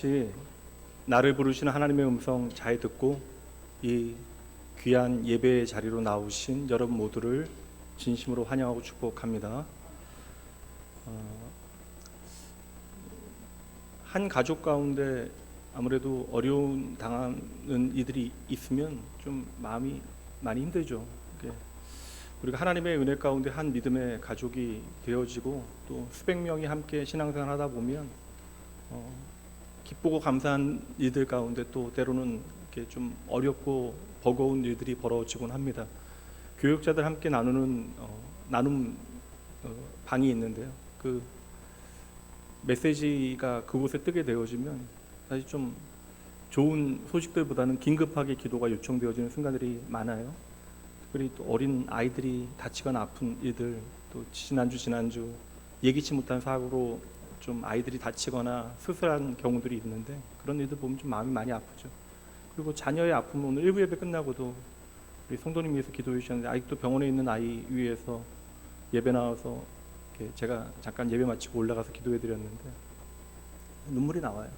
혹시 나를 부르시는 하나님의 음성 잘 듣고 이 귀한 예배의 자리로 나오신 여러분 모두를 진심으로 환영하고 축복합니다. 한 가족 가운데 아무래도 어려움 당하는 이들이 있으면 좀 마음이 많이 힘들죠. 우리가 하나님의 은혜 가운데 한 믿음의 가족이 되어지고 또 수백 명이 함께 신앙생활 하다 보면 기쁘고 감사한 일들 가운데 또 때로는 이렇게 좀 어렵고 버거운 일들이 벌어지곤 합니다. 교육자들 함께 나누는 나눔 방이 있는데요. 그 메시지가 그곳에 뜨게 되어지면 사실 좀 좋은 소식들보다는 긴급하게 기도가 요청되어지는 순간들이 많아요. 특별히 또 어린 아이들이 다치거나 아픈 일들, 또 지난주 예기치 못한 사고로 좀 아이들이 다치거나 수술한 경우들이 있는데 그런 일들 보면 좀 마음이 많이 아프죠. 그리고 자녀의 아픔은 오늘 일부 예배 끝나고도 우리 성도님 위해서 기도해 주셨는데 아직도 병원에 있는 아이 위해서 예배 나와서 이렇게 제가 잠깐 예배 마치고 올라가서 기도해 드렸는데 눈물이 나와요.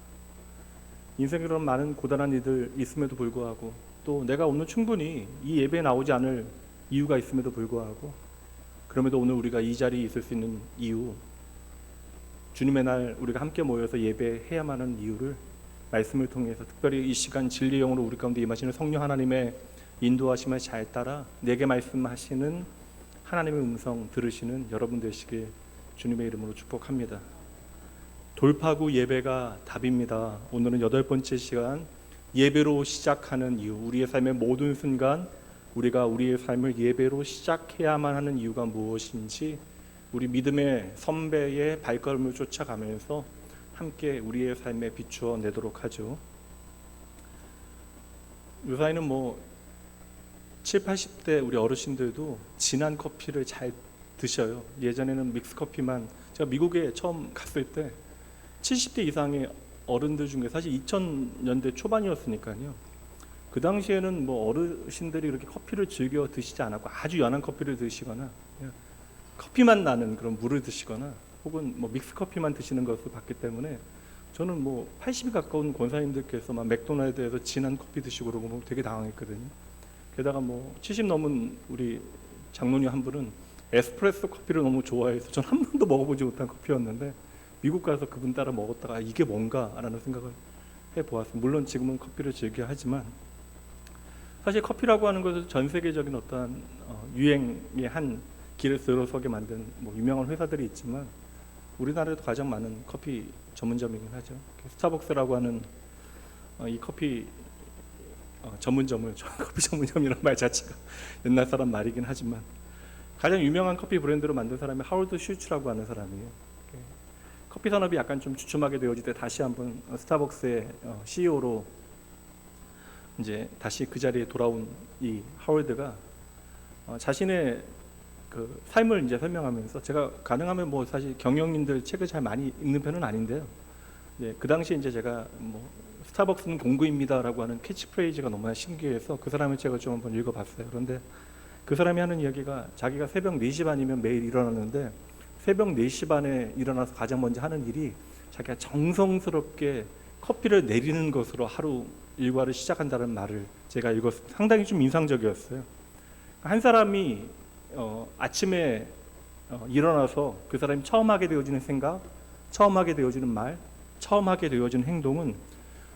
인생에 그런 많은 고단한 일들 있음에도 불구하고 또 내가 오늘 충분히 이 예배에 나오지 않을 이유가 있음에도 불구하고 그럼에도 오늘 우리가 이 자리에 있을 수 있는 이유, 주님의 날 우리가 함께 모여서 예배해야만 하는 이유를 말씀을 통해서 특별히 이 시간 진리의 영으로 우리 가운데 임하시는 성령 하나님의 인도하심을 잘 따라 내게 말씀하시는 하나님의 음성 들으시는 여러분 되시길 주님의 이름으로 축복합니다. 돌파구 예배가 답입니다. 오늘은 8번째 시간 예배로 시작하는 이유, 우리의 삶의 모든 순간 우리가 우리의 삶을 예배로 시작해야만 하는 이유가 무엇인지 우리 믿음의 선배의 발걸음을 쫓아가면서 함께 우리의 삶에 비추어 내도록 하죠. 요사이는 7, 80대 우리 어르신들도 진한 커피를 잘 드셔요. 예전에는 믹스커피만, 제가 미국에 처음 갔을 때 70대 이상의 어른들 중에 사실 2000년대 초반이었으니까요. 그 당시에는 어르신들이 그렇게 커피를 즐겨 드시지 않았고 아주 연한 커피를 드시거나 커피만 나는 그런 물을 드시거나 혹은 믹스커피만 드시는 것을 봤기 때문에 저는 80이 가까운 권사님들께서 막 맥도날드에서 진한 커피 드시고 그러고 되게 당황했거든요. 게다가 70 넘은 우리 장로님 한 분은 에스프레소 커피를 너무 좋아해서 전 한 번도 먹어보지 못한 커피였는데 미국 가서 그분 따라 먹었다가 이게 뭔가라는 생각을 해보았습니다. 물론 지금은 커피를 즐겨 하지만 사실 커피라고 하는 것은 전 세계적인 어떠한 유행의 한 길을 들어서게 만든 유명한 회사들이 있지만 우리나라에도 가장 많은 커피 전문점이긴 하죠. 스타벅스라고 하는 이 커피 전문점을 커피 전문점이라는 말 자체가 옛날 사람 말이긴 하지만 가장 유명한 커피 브랜드로 만든 사람이 하워드 슐츠라고 하는 사람이에요. 커피 산업이 약간 좀 주춤하게 되어질 때 다시 한번 스타벅스의 CEO로 이제 다시 그 자리에 돌아온 이 하워드가 자신의 그 삶을 이제 설명하면서 제가 가능하면 사실 경영인들 책을 잘 많이 읽는 편은 아닌데요. 그 당시에 이제 제가 스타벅스는 공구입니다라고 하는 캐치프레이즈가 너무나 신기해서 그 사람의 책을 좀 한번 읽어봤어요. 그런데 그 사람이 하는 이야기가 자기가 새벽 4시 반이면 매일 일어나는데 새벽 4시 반에 일어나서 가장 먼저 하는 일이 자기가 정성스럽게 커피를 내리는 것으로 하루 일과를 시작한다는 말을 제가 읽었어요. 상당히 좀 인상적이었어요. 한 사람이 아침에 일어나서 그 사람이 처음 하게 되어지는 생각, 처음 하게 되어지는 말, 처음 하게 되어지는 행동은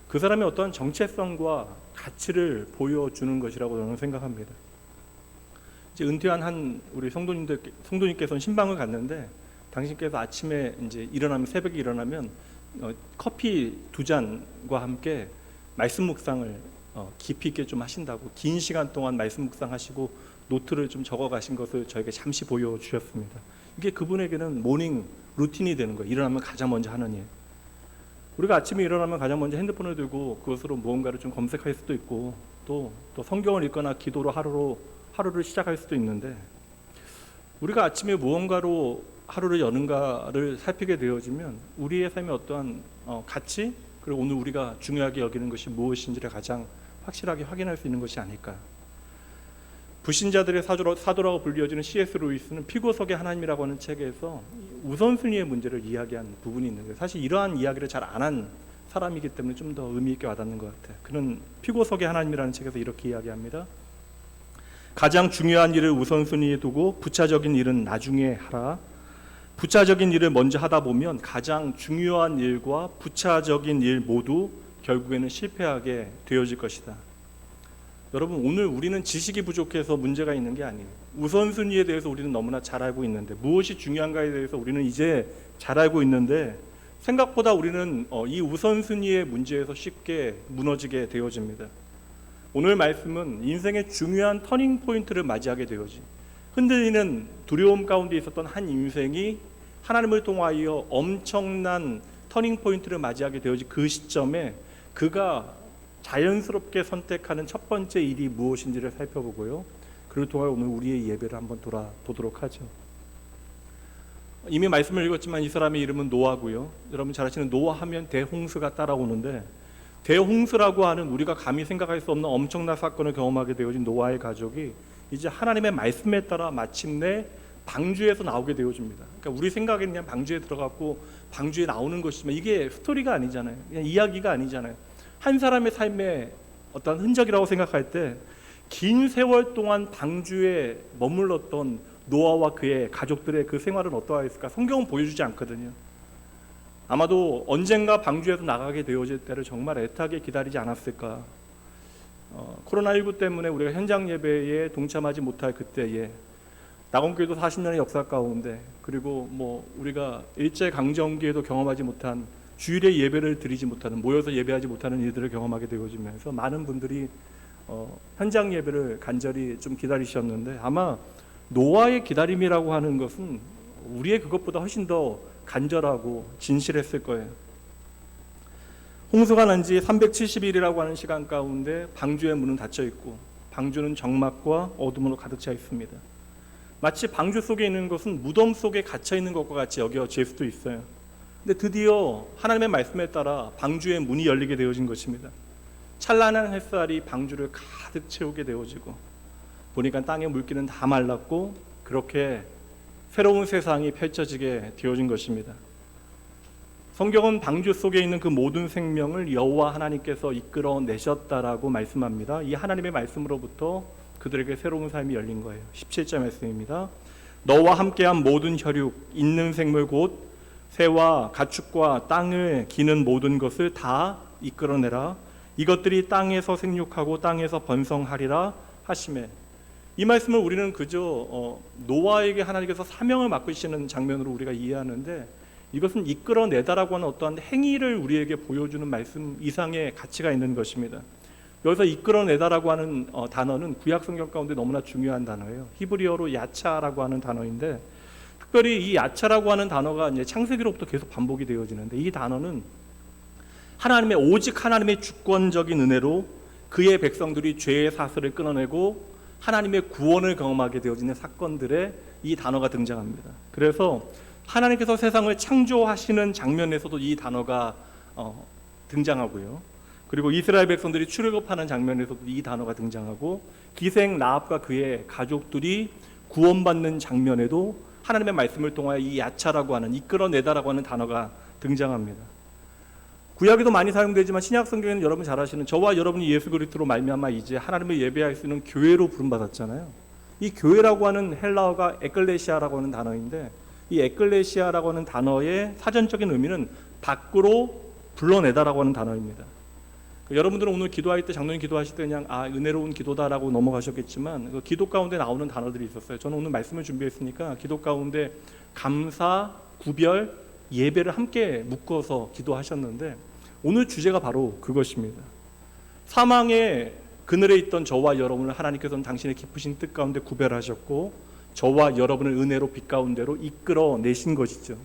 그 사람의 어떠한 정체성과 가치를 보여주는 것이라고 저는 생각합니다. 이제 은퇴한 한 우리 성도님께서는 신방을 갔는데 당신께서 아침에 이제 일어나면 새벽에 일어나면 커피 2잔과 함께 말씀 묵상을 깊이 있게 좀 하신다고 긴 시간 동안 말씀 묵상하시고 노트를 좀 적어 가신 것을 저에게 잠시 보여주셨습니다. 이게 그분에게는 모닝 루틴이 되는 거예요. 일어나면 가장 먼저 하는 일. 우리가 아침에 일어나면 가장 먼저 핸드폰을 들고 그것으로 무언가를 좀 검색할 수도 있고 또 성경을 읽거나 기도로 하루를 시작할 수도 있는데 우리가 아침에 무언가로 하루를 여는가를 살피게 되어지면 우리의 삶의 어떠한 가치 그리고 오늘 우리가 중요하게 여기는 것이 무엇인지를 가장 확실하게 확인할 수 있는 것이 아닐까. 불신자들의 사도라고 불리어지는 C.S. 루이스는 피고석의 하나님이라고 하는 책에서 우선순위의 문제를 이야기한 부분이 있는데 사실 이러한 이야기를 잘 안 한 사람이기 때문에 좀 더 의미 있게 와닿는 것 같아요. 그는 피고석의 하나님이라는 책에서 이렇게 이야기합니다. 가장 중요한 일을 우선순위에 두고 부차적인 일은 나중에 하라. 부차적인 일을 먼저 하다 보면 가장 중요한 일과 부차적인 일 모두 결국에는 실패하게 되어질 것이다. 여러분, 오늘 우리는 지식이 부족해서 문제가 있는 게 아니에요. 우선순위에 대해서 우리는 너무나 잘 알고 있는데, 무엇이 중요한가에 대해서 우리는 이제 잘 알고 있는데, 생각보다 우리는 이 우선순위의 문제에서 쉽게 무너지게 되어집니다. 오늘 말씀은 인생의 중요한 터닝 포인트를 맞이하게 되어지, 흔들리는 두려움 가운데 있었던 한 인생이 하나님을 통하여 엄청난 터닝 포인트를 맞이하게 되어지, 그 시점에 그가 자연스럽게 선택하는 첫 번째 일이 무엇인지를 살펴보고요, 그를 통하여 오늘 우리의 예배를 한번 돌아보도록 하죠. 이미 말씀을 읽었지만 이 사람의 이름은 노아고요. 여러분 잘 아시는 노아 하면 대홍수가 따라오는데, 대홍수라고 하는 우리가 감히 생각할 수 없는 엄청난 사건을 경험하게 되어진 노아의 가족이 이제 하나님의 말씀에 따라 마침내 방주에서 나오게 되어집니다. 그러니까 우리 생각에는 그냥 방주에 들어갔고 방주에 나오는 것이지만 이게 스토리가 아니잖아요. 그냥 이야기가 아니잖아요. 한 사람의 삶의 어떤 흔적이라고 생각할 때 긴 세월 동안 방주에 머물렀던 노아와 그의 가족들의 그 생활은 어떠했을까? 성경은 보여주지 않거든요. 아마도 언젠가 방주에서 나가게 되어질 때를 정말 애타게 기다리지 않았을까. 코로나19 때문에 우리가 현장 예배에 동참하지 못할 그때에 낙원교회도 40년의 역사 가운데, 그리고 우리가 일제강점기에도 경험하지 못한 주일의 예배를 드리지 못하는, 모여서 예배하지 못하는 일들을 경험하게 되어지면서 많은 분들이 현장 예배를 간절히 좀 기다리셨는데, 아마 노아의 기다림이라고 하는 것은 우리의 그것보다 훨씬 더 간절하고 진실했을 거예요. 홍수가 난 지 370일이라고 하는 시간 가운데 방주의 문은 닫혀 있고 방주는 적막과 어둠으로 가득 차 있습니다. 마치 방주 속에 있는 것은 무덤 속에 갇혀 있는 것과 같이 여겨질 수도 있어요. 근데 드디어 하나님의 말씀에 따라 방주의 문이 열리게 되어진 것입니다. 찬란한 햇살이 방주를 가득 채우게 되어지고, 보니까 땅의 물기는 다 말랐고, 그렇게 새로운 세상이 펼쳐지게 되어진 것입니다. 성경은 방주 속에 있는 그 모든 생명을 여호와 하나님께서 이끌어내셨다라고 말씀합니다. 이 하나님의 말씀으로부터 그들에게 새로운 삶이 열린 거예요. 17절 말씀입니다. 너와 함께한 모든 혈육, 있는 생물 곧 새와 가축과 땅을 기는 모든 것을 다 이끌어내라. 이것들이 땅에서 생육하고 땅에서 번성하리라 하시매. 이 말씀을 우리는 그저 노아에게 하나님께서 사명을 맡기시는 장면으로 우리가 이해하는데, 이것은 이끌어내다라고 하는 어떠한 행위를 우리에게 보여주는 말씀 이상의 가치가 있는 것입니다. 여기서 이끌어내다라고 하는 단어는 구약 성경 가운데 너무나 중요한 단어예요. 히브리어로 야차라고 하는 단어인데, 특별히 이 야차라고 하는 단어가 이제 창세기로부터 계속 반복이 되어지는데, 이 단어는 오직 하나님의 주권적인 은혜로 그의 백성들이 죄의 사슬을 끊어내고 하나님의 구원을 경험하게 되어지는 사건들에 이 단어가 등장합니다. 그래서 하나님께서 세상을 창조하시는 장면에서도 이 단어가 등장하고요. 그리고 이스라엘 백성들이 출애굽하는 장면에서도 이 단어가 등장하고, 기생 라합과 그의 가족들이 구원받는 장면에도 하나님의 말씀을 통하여 이 야차라고 하는, 이끌어내다라고 하는 단어가 등장합니다. 구약에도 많이 사용되지만 신약 성경에는 여러분 잘 아시는, 저와 여러분이 예수 그리스도로 말미암아 이제 하나님을 예배할 수 있는 교회로 부름받았잖아요. 이 교회라고 하는 헬라어가 에클레시아라고 하는 단어인데, 이 에클레시아라고 하는 단어의 사전적인 의미는 밖으로 불러내다라고 하는 단어입니다. 여러분들은 오늘 기도할 때, 장로님 기도하실 때 그냥 은혜로운 기도다라고 넘어가셨겠지만, 그 기도 가운데 나오는 단어들이 있었어요. 저는 오늘 말씀을 준비했으니까 기도 가운데 감사, 구별, 예배를 함께 묶어서 기도하셨는데, 오늘 주제가 바로 그것입니다. 사망의 그늘에 있던 저와 여러분을 하나님께서는 당신의 깊으신 뜻 가운데 구별하셨고, 저와 여러분을 은혜로 빛 가운데로 이끌어내신 것이죠.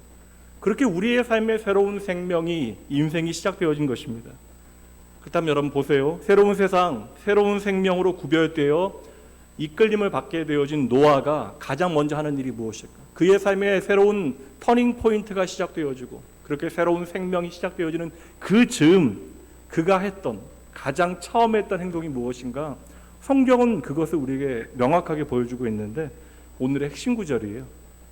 그렇게 우리의 삶의 새로운 생명이, 인생이 시작되어진 것입니다. 그렇다면 여러분 보세요. 새로운 세상, 새로운 생명으로 구별되어 이끌림을 받게 되어진 노아가 가장 먼저 하는 일이 무엇일까? 그의 삶의 새로운 터닝 포인트가 시작되어지고, 그렇게 새로운 생명이 시작되어지는 그 즈음, 그가 했던, 가장 처음 했던 행동이 무엇인가? 성경은 그것을 우리에게 명확하게 보여주고 있는데, 오늘의 핵심 구절이에요.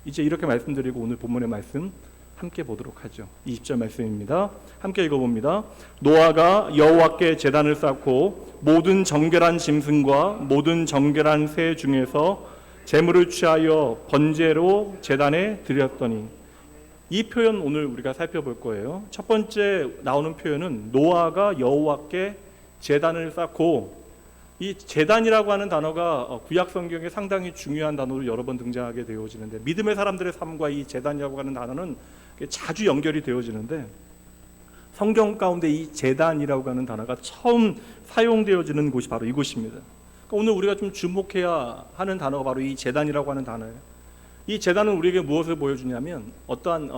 이제 이렇게 말씀드리고 오늘 본문의 말씀 함께 보도록 하죠. 20절 말씀입니다. 함께 읽어봅니다. 노아가 여호와께 제단을 쌓고 모든 정결한 짐승과 모든 정결한 새 중에서 제물을 취하여 번제로 제단에 드렸더니, 이 표현 오늘 우리가 살펴볼 거예요. 첫 번째 나오는 표현은 노아가 여호와께 제단을 쌓고, 이 제단이라고 하는 단어가 구약 성경에 상당히 중요한 단어로 여러 번 등장하게 되어지는데, 믿음의 사람들의 삶과 이 제단이라고 하는 단어는 자주 연결이 되어지는데, 성경 가운데 이 제단이라고 하는 단어가 처음 사용되어지는 곳이 바로 이곳입니다. 그러니까 오늘 우리가 좀 주목해야 하는 단어가 바로 이 제단이라고 하는 단어예요. 이 제단은 우리에게 무엇을 보여주냐면, 어떠한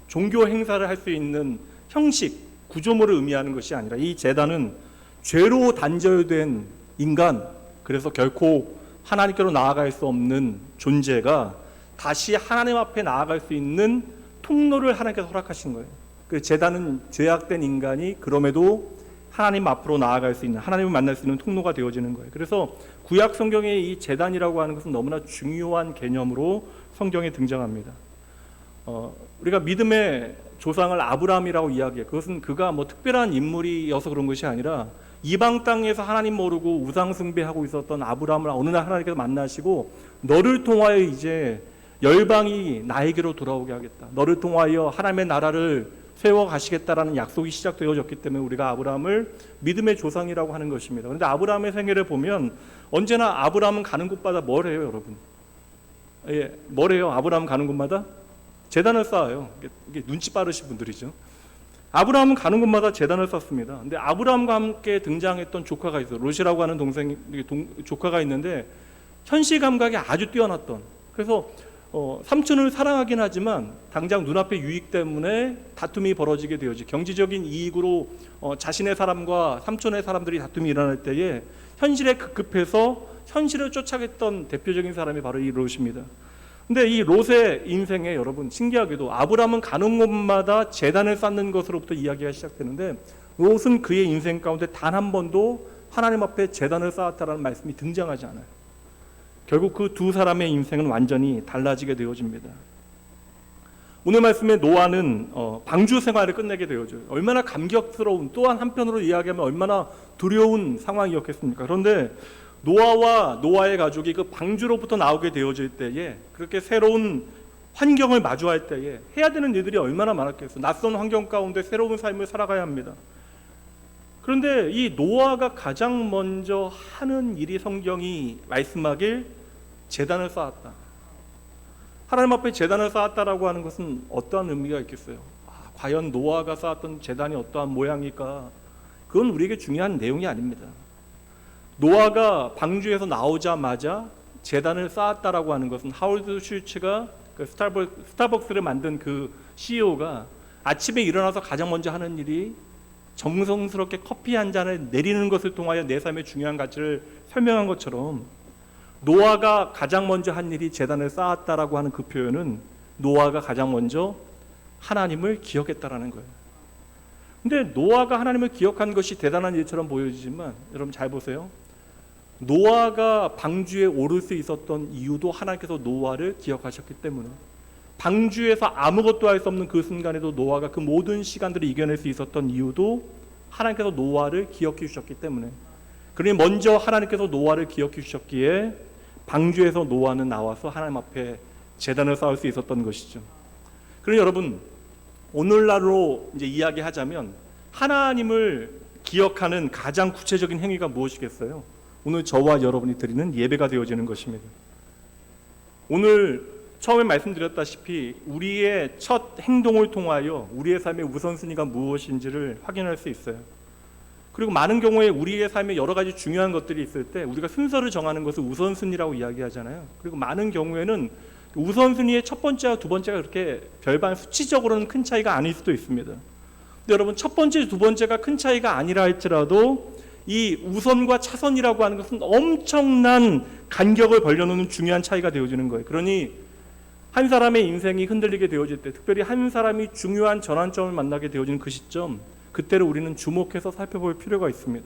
종교 행사를 할 수 있는 형식, 구조물을 의미하는 것이 아니라, 이 제단은 죄로 단절된 인간, 그래서 결코 하나님께로 나아갈 수 없는 존재가 다시 하나님 앞에 나아갈 수 있는 통로를 하나님께서 허락하신 거예요. 그 제단은 죄악된 인간이 그럼에도 하나님 앞으로 나아갈 수 있는, 하나님을 만날 수 있는 통로가 되어지는 거예요. 그래서 구약 성경에 이 제단이라고 하는 것은 너무나 중요한 개념으로 성경에 등장합니다. 우리가 믿음의 조상을 아브라함이라고 이야기해요. 그것은 그가 뭐 특별한 인물이어서 그런 것이 아니라, 이방 땅에서 하나님 모르고 우상 숭배하고 있었던 아브라함을 어느 날 하나님께서 만나시고, 너를 통하여 이제 열방이 나에게로 돌아오게 하겠다, 너를 통하여 하나님의 나라를 세워 가시겠다라는 약속이 시작되어졌기 때문에 우리가 아브라함을 믿음의 조상이라고 하는 것입니다. 그런데 아브라함의 생애를 보면 언제나 아브라함은 가는 곳마다 뭘 해요, 여러분? 뭘 해요? 아브라함 가는 곳마다 제단을 쌓아요. 이게 눈치 빠르신 분들이죠. 아브라함은 가는 곳마다 제단을 쌓습니다. 근데 아브라함과 함께 등장했던 조카가 있어요. 롯이라고 하는 조카가 있는데, 현실 감각이 아주 뛰어났던, 그래서 삼촌을 사랑하긴 하지만 당장 눈앞의 유익 때문에 다툼이 벌어지게 되어지, 경제적인 이익으로 자신의 사람과 삼촌의 사람들이 다툼이 일어날 때에 현실에 급급해서 현실을 쫓아갔던 대표적인 사람이 바로 이 롯입니다. 근데 이 롯의 인생에, 여러분 신기하게도 아브라함은 가는 곳마다 제단을 쌓는 것으로부터 이야기가 시작되는데, 롯은 그의 인생 가운데 단 한 번도 하나님 앞에 제단을 쌓았다라는 말씀이 등장하지 않아요. 결국 그 두 사람의 인생은 완전히 달라지게 되어집니다. 오늘 말씀에 노아는 방주 생활을 끝내게 되어져요. 얼마나 감격스러운, 또한 한편으로 이야기하면 얼마나 두려운 상황이었겠습니까? 그런데 노아와 노아의 가족이 그 방주로부터 나오게 되어질 때에, 그렇게 새로운 환경을 마주할 때에 해야 되는 일들이 얼마나 많았겠어요. 낯선 환경 가운데 새로운 삶을 살아가야 합니다. 그런데 이 노아가 가장 먼저 하는 일이, 성경이 말씀하길 제단을 쌓았다. 하나님 앞에 제단을 쌓았다라고 하는 것은 어떠한 의미가 있겠어요? 과연 노아가 쌓았던 제단이 어떠한 모양일까? 그건 우리에게 중요한 내용이 아닙니다. 노아가 방주에서 나오자마자 제단을 쌓았다라고 하는 것은, 하워드 슐츠가 그 스타벅스를 만든 그 CEO가 아침에 일어나서 가장 먼저 하는 일이 정성스럽게 커피 한 잔을 내리는 것을 통하여 내 삶의 중요한 가치를 설명한 것처럼, 노아가 가장 먼저 한 일이 제단을 쌓았다라고 하는 그 표현은 노아가 가장 먼저 하나님을 기억했다라는 거예요. 근데 노아가 하나님을 기억한 것이 대단한 일처럼 보여지지만, 여러분 잘 보세요. 노아가 방주에 오를 수 있었던 이유도 하나님께서 노아를 기억하셨기 때문에, 방주에서 아무것도 할 수 없는 그 순간에도 노아가 그 모든 시간들을 이겨낼 수 있었던 이유도 하나님께서 노아를 기억해 주셨기 때문에, 그러니 먼저 하나님께서 노아를 기억해 주셨기에 방주에서 노아는 나와서 하나님 앞에 제단을 쌓을 수 있었던 것이죠. 그러니 여러분, 오늘날로 이제 이야기하자면 하나님을 기억하는 가장 구체적인 행위가 무엇이겠어요? 오늘 저와 여러분이 드리는 예배가 되어지는 것입니다. 오늘 처음에 말씀드렸다시피 우리의 첫 행동을 통하여 우리의 삶의 우선순위가 무엇인지를 확인할 수 있어요. 그리고 많은 경우에 우리의 삶에 여러 가지 중요한 것들이 있을 때 우리가 순서를 정하는 것을 우선순위라고 이야기하잖아요. 그리고 많은 경우에는 우선순위의 첫 번째와 두 번째가 그렇게 별반 수치적으로는 큰 차이가 아닐 수도 있습니다. 근데 여러분, 첫 번째, 두 번째가 큰 차이가 아니라 할지라도 이 우선과 차선이라고 하는 것은 엄청난 간격을 벌려놓는 중요한 차이가 되어지는 거예요. 그러니 한 사람의 인생이 흔들리게 되어질 때, 특별히 한 사람이 중요한 전환점을 만나게 되어지는 그 시점, 그때를 우리는 주목해서 살펴볼 필요가 있습니다.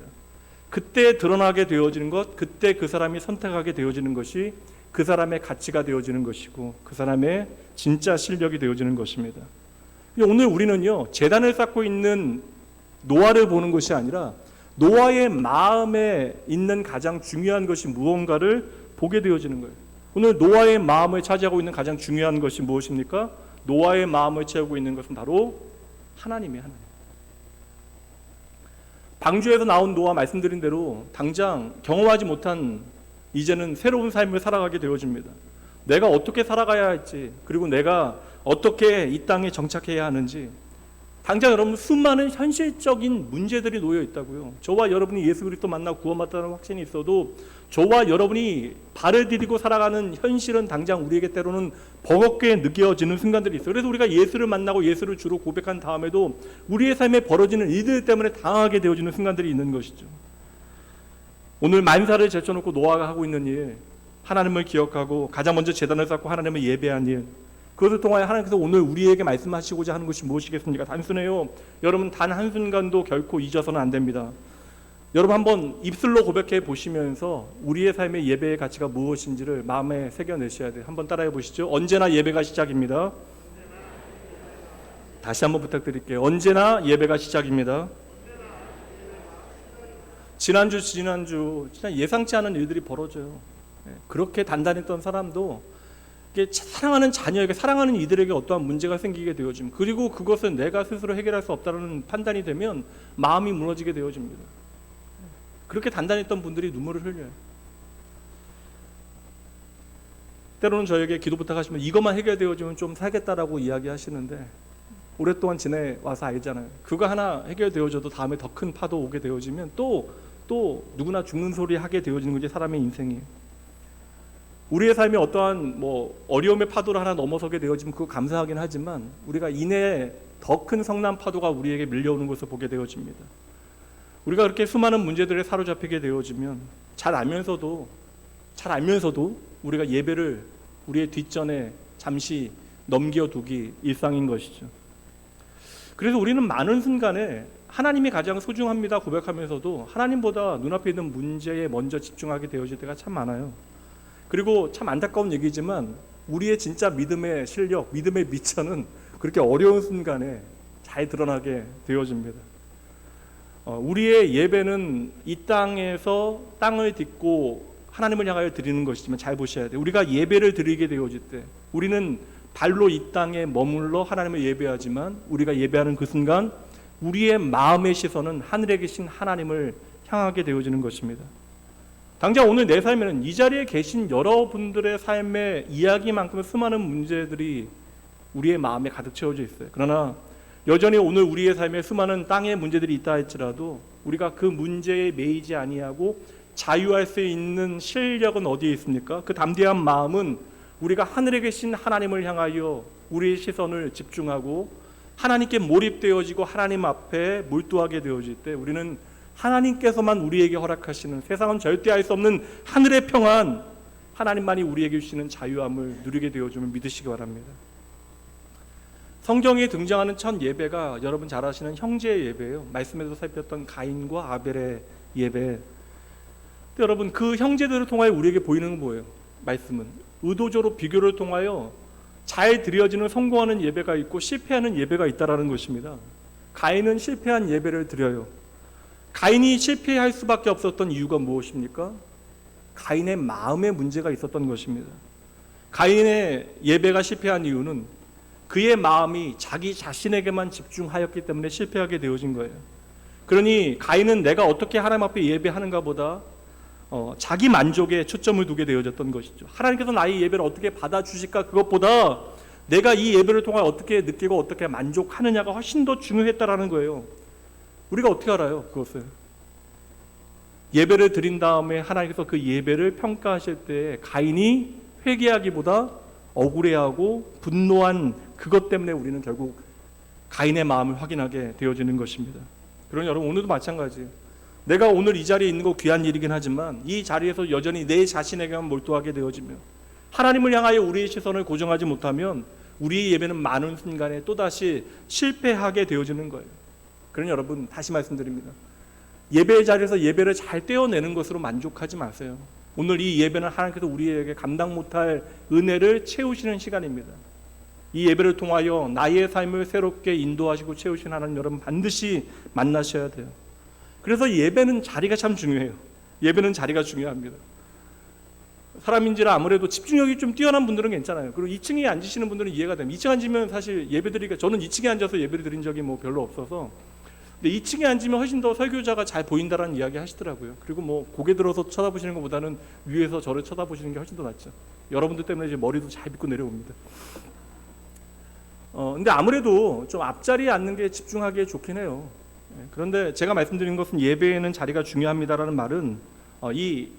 그때 드러나게 되어지는 것, 그때 그 사람이 선택하게 되어지는 것이 그 사람의 가치가 되어지는 것이고 그 사람의 진짜 실력이 되어지는 것입니다. 오늘 우리는요, 제단을 쌓고 있는 노아를 보는 것이 아니라 노아의 마음에 있는 가장 중요한 것이 무언가를 보게 되어지는 거예요. 오늘 노아의 마음을 차지하고 있는 가장 중요한 것이 무엇입니까? 노아의 마음을 채우고 있는 것은 바로 하나님이에요. 하나님. 방주에서 나온 노아 말씀드린 대로 당장 경험하지 못한 이제는 새로운 삶을 살아가게 되어집니다. 내가 어떻게 살아가야 할지, 그리고 내가 어떻게 이 땅에 정착해야 하는지, 당장 여러분 수많은 현실적인 문제들이 놓여 있다고요. 저와 여러분이 예수 그리스도 만나고 구원받다는 확신이 있어도 저와 여러분이 발을 디디고 살아가는 현실은 당장 우리에게 때로는 버겁게 느껴지는 순간들이 있어요. 그래서 우리가 예수를 만나고 예수를 주로 고백한 다음에도 우리의 삶에 벌어지는 일들 때문에 당하게 되어지는 순간들이 있는 것이죠. 오늘 만사를 제쳐놓고 노아가 하고 있는 일, 하나님을 기억하고 가장 먼저 제단을 쌓고 하나님을 예배한 일, 그것을 통하여 하나님께서 오늘 우리에게 말씀하시고자 하는 것이 무엇이겠습니까? 단순해요. 여러분 단 한순간도 결코 잊어서는 안 됩니다. 여러분 한번 입술로 고백해 보시면서 우리의 삶의 예배의 가치가 무엇인지를 마음에 새겨내셔야 돼요. 한번 따라해 보시죠. 언제나 예배가 시작입니다. 다시 한번 부탁드릴게요. 언제나 예배가 시작입니다. 지난주 예상치 않은 일들이 벌어져요. 그렇게 단단했던 사람도 사랑하는 자녀에게, 사랑하는 이들에게 어떠한 문제가 생기게 되어집니다. 그리고 그것은 내가 스스로 해결할 수 없다는 판단이 되면 마음이 무너지게 되어집니다. 그렇게 단단했던 분들이 눈물을 흘려요. 때로는 저에게 기도 부탁하시면 이것만 해결되어지면 좀 살겠다라고 이야기하시는데, 오랫동안 지내와서 알잖아요. 그거 하나 해결되어져도 다음에 더 큰 파도 오게 되어지면 또 누구나 죽는 소리 하게 되어지는 것이 사람의 인생이에요. 우리의 삶이 어떠한 어려움의 파도를 하나 넘어서게 되어지면 그거 감사하긴 하지만 우리가 이내에 더 큰 성난 파도가 우리에게 밀려오는 것을 보게 되어집니다. 우리가 그렇게 수많은 문제들에 사로잡히게 되어지면 잘 알면서도 우리가 예배를 우리의 뒷전에 잠시 넘겨두기 일상인 것이죠. 그래서 우리는 많은 순간에 하나님이 가장 소중합니다 고백하면서도 하나님보다 눈앞에 있는 문제에 먼저 집중하게 되어질 때가 참 많아요. 그리고 참 안타까운 얘기지만 우리의 진짜 믿음의 실력, 믿음의 미천은 그렇게 어려운 순간에 잘 드러나게 되어집니다. 우리의 예배는 이 땅에서 땅을 딛고 하나님을 향하여 드리는 것이지만 잘 보셔야 돼요. 우리가 예배를 드리게 되어질 때 우리는 발로 이 땅에 머물러 하나님을 예배하지만 우리가 예배하는 그 순간 우리의 마음의 시선은 하늘에 계신 하나님을 향하게 되어지는 것입니다. 당장 오늘 내 삶에는 이 자리에 계신 여러분들의 삶의 이야기만큼 수많은 문제들이 우리의 마음에 가득 채워져 있어요. 그러나 여전히 오늘 우리의 삶에 수많은 땅의 문제들이 있다 할지라도 우리가 그 문제에 매이지 아니하고 자유할 수 있는 실력은 어디에 있습니까? 그 담대한 마음은 우리가 하늘에 계신 하나님을 향하여 우리의 시선을 집중하고 하나님께 몰입되어지고 하나님 앞에 몰두하게 되어질 때 우리는 하나님께서만 우리에게 허락하시는, 세상은 절대 알 수 없는 하늘의 평안, 하나님만이 우리에게 주시는 자유함을 누리게 되어줌을 믿으시기 바랍니다. 성경에 등장하는 첫 예배가 여러분 잘 아시는 형제의 예배예요. 말씀에서 살폈던 가인과 아벨의 예배. 여러분 그 형제들을 통하여 우리에게 보이는 건 뭐예요? 말씀은 의도적으로 비교를 통하여 잘 드려지는 성공하는 예배가 있고 실패하는 예배가 있다라는 것입니다. 가인은 실패한 예배를 드려요. 가인이 실패할 수밖에 없었던 이유가 무엇입니까? 가인의 마음에 문제가 있었던 것입니다. 가인의 예배가 실패한 이유는 그의 마음이 자기 자신에게만 집중하였기 때문에 실패하게 되어진 거예요. 그러니 가인은 내가 어떻게 하나님 앞에 예배하는가 보다 자기 만족에 초점을 두게 되어졌던 것이죠. 하나님께서 나의 예배를 어떻게 받아주실까, 그것보다 내가 이 예배를 통해 어떻게 느끼고 어떻게 만족하느냐가 훨씬 더 중요했다라는 거예요. 우리가 어떻게 알아요? 그것을 예배를 드린 다음에 하나님께서 그 예배를 평가하실 때 가인이 회개하기보다 억울해하고 분노한 그것 때문에 우리는 결국 가인의 마음을 확인하게 되어지는 것입니다. 그러니 여러분 오늘도 마찬가지예요. 내가 오늘 이 자리에 있는 거 귀한 일이긴 하지만 이 자리에서 여전히 내 자신에게만 몰두하게 되어지며 하나님을 향하여 우리의 시선을 고정하지 못하면 우리의 예배는 많은 순간에 또다시 실패하게 되어지는 거예요. 그러니 여러분 다시 말씀드립니다. 예배의 자리에서 예배를 잘 떼어내는 것으로 만족하지 마세요. 오늘 이 예배는 하나님께서 우리에게 감당 못할 은혜를 채우시는 시간입니다. 이 예배를 통하여 나의 삶을 새롭게 인도하시고 채우신 하나님 여러분 반드시 만나셔야 돼요. 그래서 예배는 자리가 참 중요해요. 예배는 자리가 중요합니다. 사람인지라 아무래도 집중력이 좀 뛰어난 분들은 괜찮아요. 그리고 2층에 앉으시는 분들은 이해가 됩니다. 2층 앉으면 사실 예배드리기가, 저는 2층에 앉아서 예배를 드린 적이 뭐 별로 없어서, 근데 2층에 앉으면 훨씬 더 설교자가 잘 보인다라는 이야기 하시더라고요. 그리고 뭐 고개 들어서 쳐다보시는 것보다는 위에서 저를 쳐다보시는 게 훨씬 더 낫죠. 여러분들 때문에 이제 머리도 잘 빗고 내려옵니다. 근데 아무래도 좀 앞자리에 앉는 게 집중하기에 좋긴 해요. 그런데 제가 말씀드린 것은 예배에는 자리가 중요합니다라는 말은 이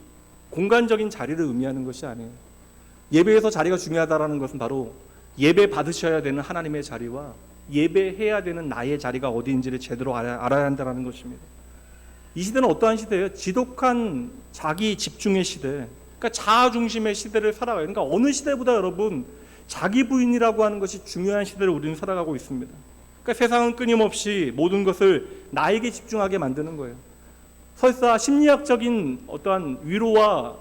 공간적인 자리를 의미하는 것이 아니에요. 예배에서 자리가 중요하다라는 것은 바로 예배 받으셔야 되는 하나님의 자리와 예배해야 되는 나의 자리가 어디인지를 제대로 알아야 한다는 것입니다. 이 시대는 어떠한 시대예요? 지독한 자기 집중의 시대, 그러니까 자아 중심의 시대를 살아가요. 그러니까 어느 시대보다 여러분 자기 부인이라고 하는 것이 중요한 시대를 우리는 살아가고 있습니다. 그러니까 세상은 끊임없이 모든 것을 나에게 집중하게 만드는 거예요. 설사 심리학적인 어떠한 위로와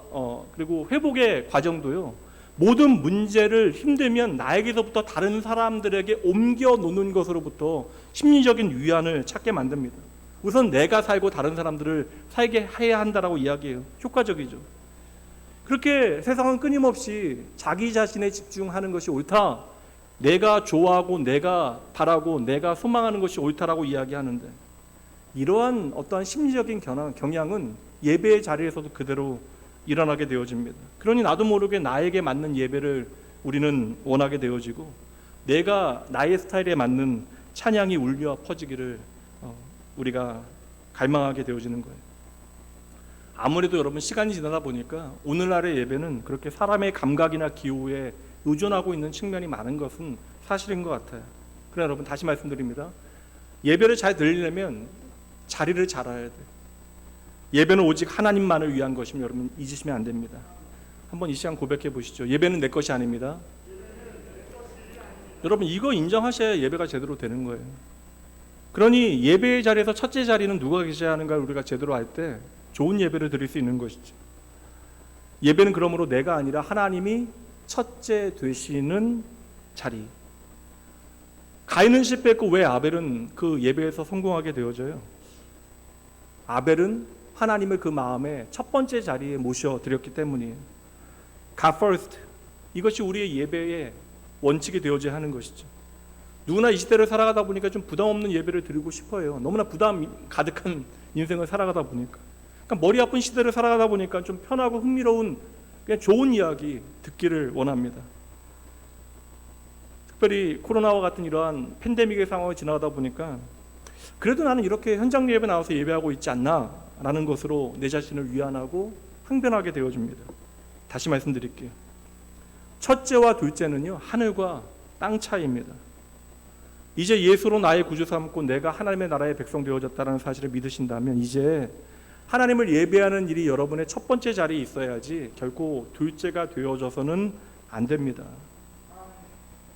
그리고 회복의 과정도요, 모든 문제를 힘들면 나에게서부터 다른 사람들에게 옮겨 놓는 것으로부터 심리적인 위안을 찾게 만듭니다. 우선 내가 살고 다른 사람들을 살게 해야 한다라고 이야기해요. 효과적이죠. 그렇게 세상은 끊임없이 자기 자신에 집중하는 것이 옳다, 내가 좋아하고 내가 바라고 내가 소망하는 것이 옳다라고 이야기하는데, 이러한 어떠한 심리적인 경향은 예배의 자리에서도 그대로 일어나게 되어집니다. 그러니 나도 모르게 나에게 맞는 예배를 우리는 원하게 되어지고, 내가 나의 스타일에 맞는 찬양이 울려 퍼지기를 우리가 갈망하게 되어지는 거예요. 아무래도 여러분 시간이 지나다 보니까 오늘날의 예배는 그렇게 사람의 감각이나 기호에 의존하고 있는 측면이 많은 것은 사실인 것 같아요. 그러나 여러분 다시 말씀드립니다. 예배를 잘 드리려면 자리를 잘 알아야 돼요. 예배는 오직 하나님만을 위한 것이면 여러분 잊으시면 안 됩니다. 한번 이 시간 고백해 보시죠. 예배는 내 것이 아닙니다. 여러분 이거 인정하셔야 예배가 제대로 되는 거예요. 그러니 예배의 자리에서 첫째 자리는 누가 계셔야 하는가를 우리가 제대로 알 때 좋은 예배를 드릴 수 있는 것이죠. 예배는 그러므로 내가 아니라 하나님이 첫째 되시는 자리. 가인은 실패했고 왜 아벨은 그 예배에서 성공하게 되어져요? 아벨은 하나님을 그 마음의 첫 번째 자리에 모셔드렸기 때문이에요. God first. 이것이 우리의 예배의 원칙이 되어져야 하는 것이죠. 누구나 이 시대를 살아가다 보니까 좀 부담 없는 예배를 드리고 싶어요. 너무나 부담 가득한 인생을 살아가다 보니까. 그러니까 머리 아픈 시대를 살아가다 보니까 좀 편하고 흥미로운 그냥 좋은 이야기 듣기를 원합니다. 특별히 코로나와 같은 이러한 팬데믹의 상황을 지나가다 보니까 그래도 나는 이렇게 현장 예배 나와서 예배하고 있지 않나 라는 것으로 내 자신을 위안하고 항변하게 되어집니다. 다시 말씀드릴게요. 첫째와 둘째는요, 하늘과 땅 차이입니다. 이제 예수로 나의 구주 삼고 내가 하나님의 나라의 백성 되어졌다는 사실을 믿으신다면 이제 하나님을 예배하는 일이 여러분의 첫 번째 자리에 있어야지 결코 둘째가 되어져서는 안 됩니다.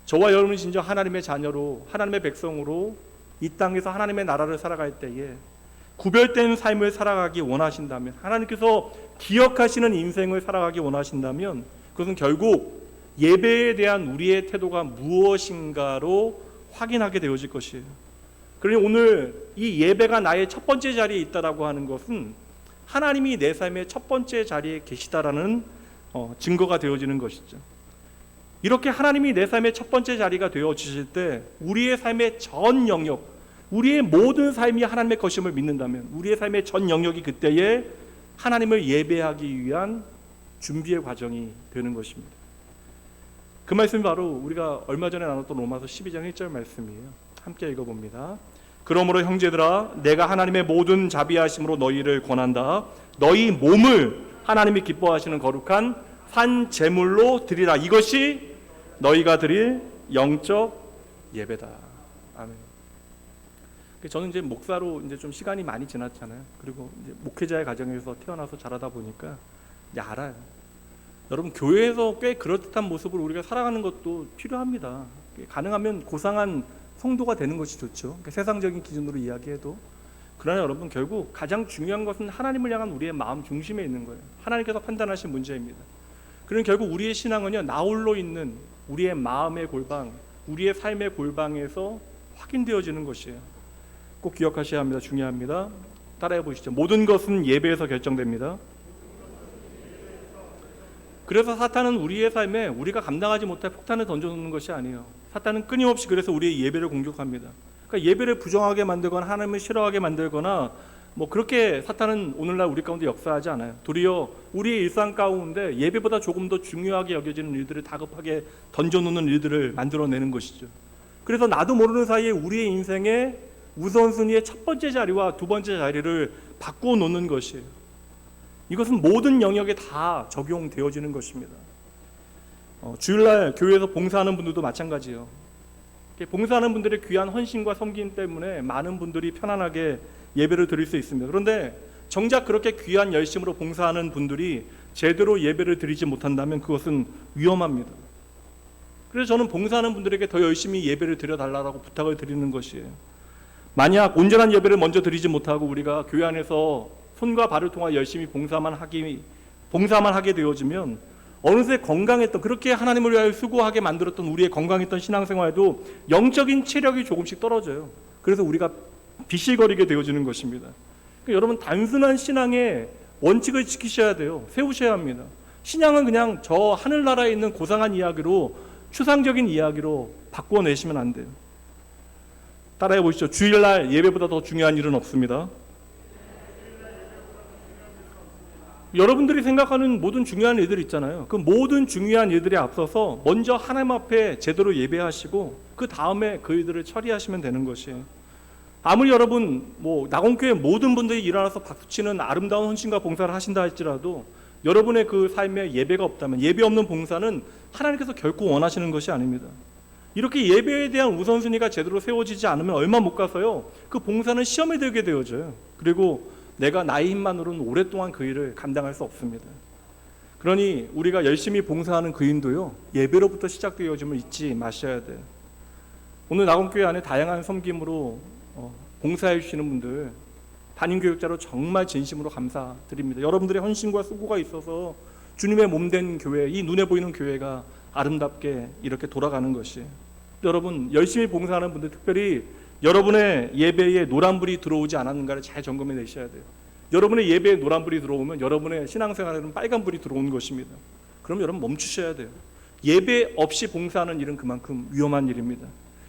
저와 여러분이 진정 하나님의 자녀로, 하나님의 백성으로 이 땅에서 하나님의 나라를 살아갈 때에 구별된 삶을 살아가기 원하신다면, 하나님께서 기억하시는 인생을 살아가기 원하신다면 그것은 결국 예배에 대한 우리의 태도가 무엇인가로 확인하게 되어질 것이에요. 그러니 오늘 이 예배가 나의 첫 번째 자리에 있다라고 하는 것은 하나님이 내 삶의 첫 번째 자리에 계시다라는 증거가 되어지는 것이죠. 이렇게 하나님이 내 삶의 첫 번째 자리가 되어지실 때 우리의 삶의 전 영역, 우리의 모든 삶이 하나님의 것임을 믿는다면 우리의 삶의 전 영역이 그때에 하나님을 예배하기 위한 준비의 과정이 되는 것입니다. 그 말씀이 바로 우리가 얼마 전에 나눴던 로마서 12장 1절 말씀이에요. 함께 읽어봅니다. 그러므로 형제들아, 내가 하나님의 모든 자비하심으로 너희를 권한다. 너희 몸을 하나님이 기뻐하시는 거룩한 산 제물로 드리라. 이것이 너희가 드릴 영적 예배다. 아멘. 저는 이제 목사로 이제 좀 시간이 많이 지났잖아요. 그리고 이제 목회자의 가정에서 태어나서 자라다 보니까 이제 알아요. 여러분 교회에서 꽤 그럴듯한 모습을 우리가 살아가는 것도 필요합니다. 가능하면 고상한 성도가 되는 것이 좋죠. 그러니까 세상적인 기준으로 이야기해도. 그러나 여러분, 결국 가장 중요한 것은 하나님을 향한 우리의 마음 중심에 있는 거예요. 하나님께서 판단하신 문제입니다. 그럼 결국 우리의 신앙은요, 나 홀로 있는 우리의 마음의 골방, 우리의 삶의 골방에서 확인되어지는 것이에요. 꼭 기억하셔야 합니다. 중요합니다. 따라해 보시죠. 모든 것은 예배에서 결정됩니다. 그래서 사탄은 우리의 삶에 우리가 감당하지 못할 폭탄을 던져놓는 것이 아니에요. 사탄은 끊임없이 그래서 우리의 예배를 공격합니다. 그러니까 예배를 부정하게 만들거나 하나님을 싫어하게 만들거나 뭐 그렇게 사탄은 오늘날 우리 가운데 역사하지 않아요. 도리어 우리의 일상 가운데 예배보다 조금 더 중요하게 여겨지는 일들을 다급하게 던져놓는 일들을 만들어내는 것이죠. 그래서 나도 모르는 사이에 우리의 인생의 우선순위의 첫 번째 자리와 두 번째 자리를 바꾸어 놓는 것이에요. 이것은 모든 영역에 다 적용되어지는 것입니다. 주일날 교회에서 봉사하는 분들도 마찬가지예요. 봉사하는 분들의 귀한 헌신과 섬김 때문에 많은 분들이 편안하게 예배를 드릴 수 있습니다. 그런데 정작 그렇게 귀한 열심으로 봉사하는 분들이 제대로 예배를 드리지 못한다면 그것은 위험합니다. 그래서 저는 봉사하는 분들에게 더 열심히 예배를 드려달라고 부탁을 드리는 것이에요. 만약 온전한 예배를 먼저 드리지 못하고 우리가 교회 안에서 손과 발을 통해 열심히 봉사만 하게 되어지면 어느새 건강했던, 그렇게 하나님을 위하여 수고하게 만들었던 우리의 건강했던 신앙생활도 영적인 체력이 조금씩 떨어져요. 그래서 우리가 비실거리게 되어지는 것입니다. 그러니까 여러분, 단순한 신앙의 원칙을 지키셔야 돼요. 세우셔야 합니다. 신앙은 그냥 저 하늘나라에 있는 고상한 이야기로, 추상적인 이야기로 바꿔내시면 안 돼요. 따라해 보시죠. 주일날 예배보다 더 중요한 일은 없습니다. 여러분들이 생각하는 모든 중요한 일들 있잖아요. 그 모든 중요한 일들에 앞서서 먼저 하나님 앞에 제대로 예배하시고 그 다음에 그 일들을 처리하시면 되는 것이에요. 아무리 여러분 낙원교회 모든 분들이 일어나서 박수치는 아름다운 헌신과 봉사를 하신다 할지라도 여러분의 그 삶에 예배가 없다면, 예배 없는 봉사는 하나님께서 결코 원하시는 것이 아닙니다. 이렇게 예배에 대한 우선순위가 제대로 세워지지 않으면 얼마 못 가서요, 그 봉사는 시험에 들게 되어져요. 그리고 내가 나의 힘만으로는 오랫동안 그 일을 감당할 수 없습니다. 그러니 우리가 열심히 봉사하는 그 인도요, 예배로부터 시작되어짐을 잊지 마셔야 돼요. 오늘 낙원교회 안에 다양한 섬김으로 봉사해 주시는 분들, 담임교육자로 정말 진심으로 감사드립니다. 여러분들의 헌신과 수고가 있어서 주님의 몸된 교회, 이 눈에 보이는 교회가 아름답게 이렇게 돌아가는 것이에요. 여러분, 열심히 봉사하는 분들, 특별히 여러분의 예배에 노란불이 들어오지 않았는가를 잘 점검해 내셔야 돼요. 여러분의 예배에 노란불이 들어오면 여러분의 신앙생활에는 빨간불이 들어오는 것입니다. 그럼 여러분 멈추셔야 돼요. 예배 없이 봉사하는 일은 그만큼 위험한 일입니다.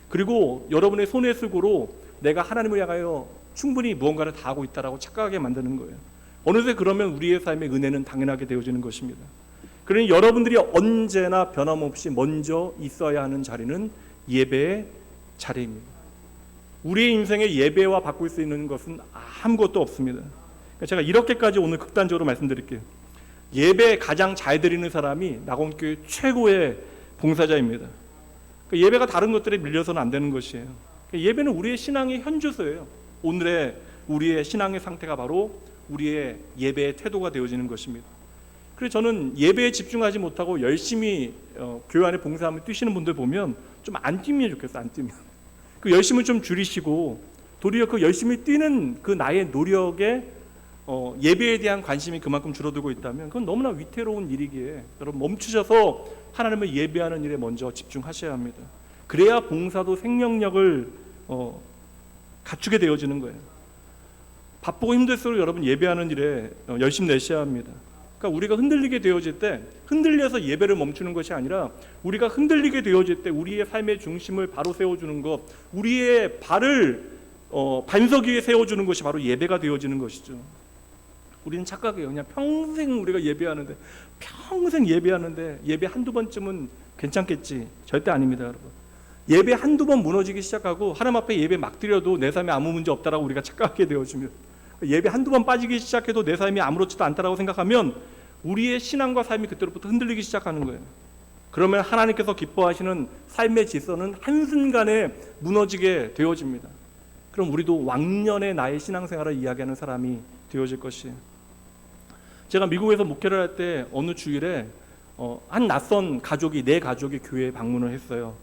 그리고 여러분의 손의 수고로 내가 하나님을 향하여 충분히 무언가를 다 하고 있다라고 착각하게 만드는 거예요. 어느새 그러면 우리의 삶의 은혜는 당연하게 되어지는 것입니다. 그러니 여러분들이 언제나 변함없이 먼저 있어야 하는 자리는 예배의 자리입니다. 우리의 인생에 예배와 바꿀 수 있는 것은 아무것도 없습니다. 그러니까 제가 이렇게까지 오늘 극단적으로 말씀드릴게요. 예배 가장 잘 드리는 사람이 낙원교회 최고의 봉사자입니다. 그러니까 예배가 다른 것들에 밀려서는 안 되는 것이에요. 그러니까 예배는 우리의 신앙의 현주소예요. 오늘의 우리의 신앙의 상태가 바로 우리의 예배의 태도가 되어지는 것입니다. 그래서 저는 예배에 집중하지 못하고 열심히 교회 안에 봉사하며 뛰시는 분들 보면 좀 안 뛰면 좋겠어요. 안 뛰면. 그 열심을 좀 줄이시고 도리어 그 열심히 뛰는 그 나의 노력에 예배에 대한 관심이 그만큼 줄어들고 있다면 그건 너무나 위태로운 일이기에 여러분 멈추셔서 하나님을 예배하는 일에 먼저 집중하셔야 합니다. 그래야 봉사도 생명력을 갖추게 되어지는 거예요. 바쁘고 힘들수록 여러분 예배하는 일에 열심 내셔야 합니다. 그러니까 우리가 흔들리게 되어질 때 흔들려서 예배를 멈추는 것이 아니라 우리가 흔들리게 되어질 때 우리의 삶의 중심을 바로 세워주는 것, 우리의 발을 반석 위에 세워주는 것이 바로 예배가 되어지는 것이죠. 우리는 착각해요. 그냥 평생 우리가 예배하는데 예배 한두 번쯤은 괜찮겠지. 절대 아닙니다, 여러분. 예배 한두 번 무너지기 시작하고 하나님 앞에 예배 막 드려도 내 삶에 아무 문제 없다라고 우리가 착각하게 되어지면, 예배 한두 번 빠지기 시작해도 내 삶이 아무렇지도 않다라고 생각하면 우리의 신앙과 삶이 그때로부터 흔들리기 시작하는 거예요. 그러면 하나님께서 기뻐하시는 삶의 질서는 한순간에 무너지게 되어집니다. 그럼 우리도 왕년의 나의 신앙생활을 이야기하는 사람이 되어질 것이에요. 제가 미국에서 목회를 할 때 어느 주일에 한 낯선 가족이, 내 가족이 교회에 방문을 했어요.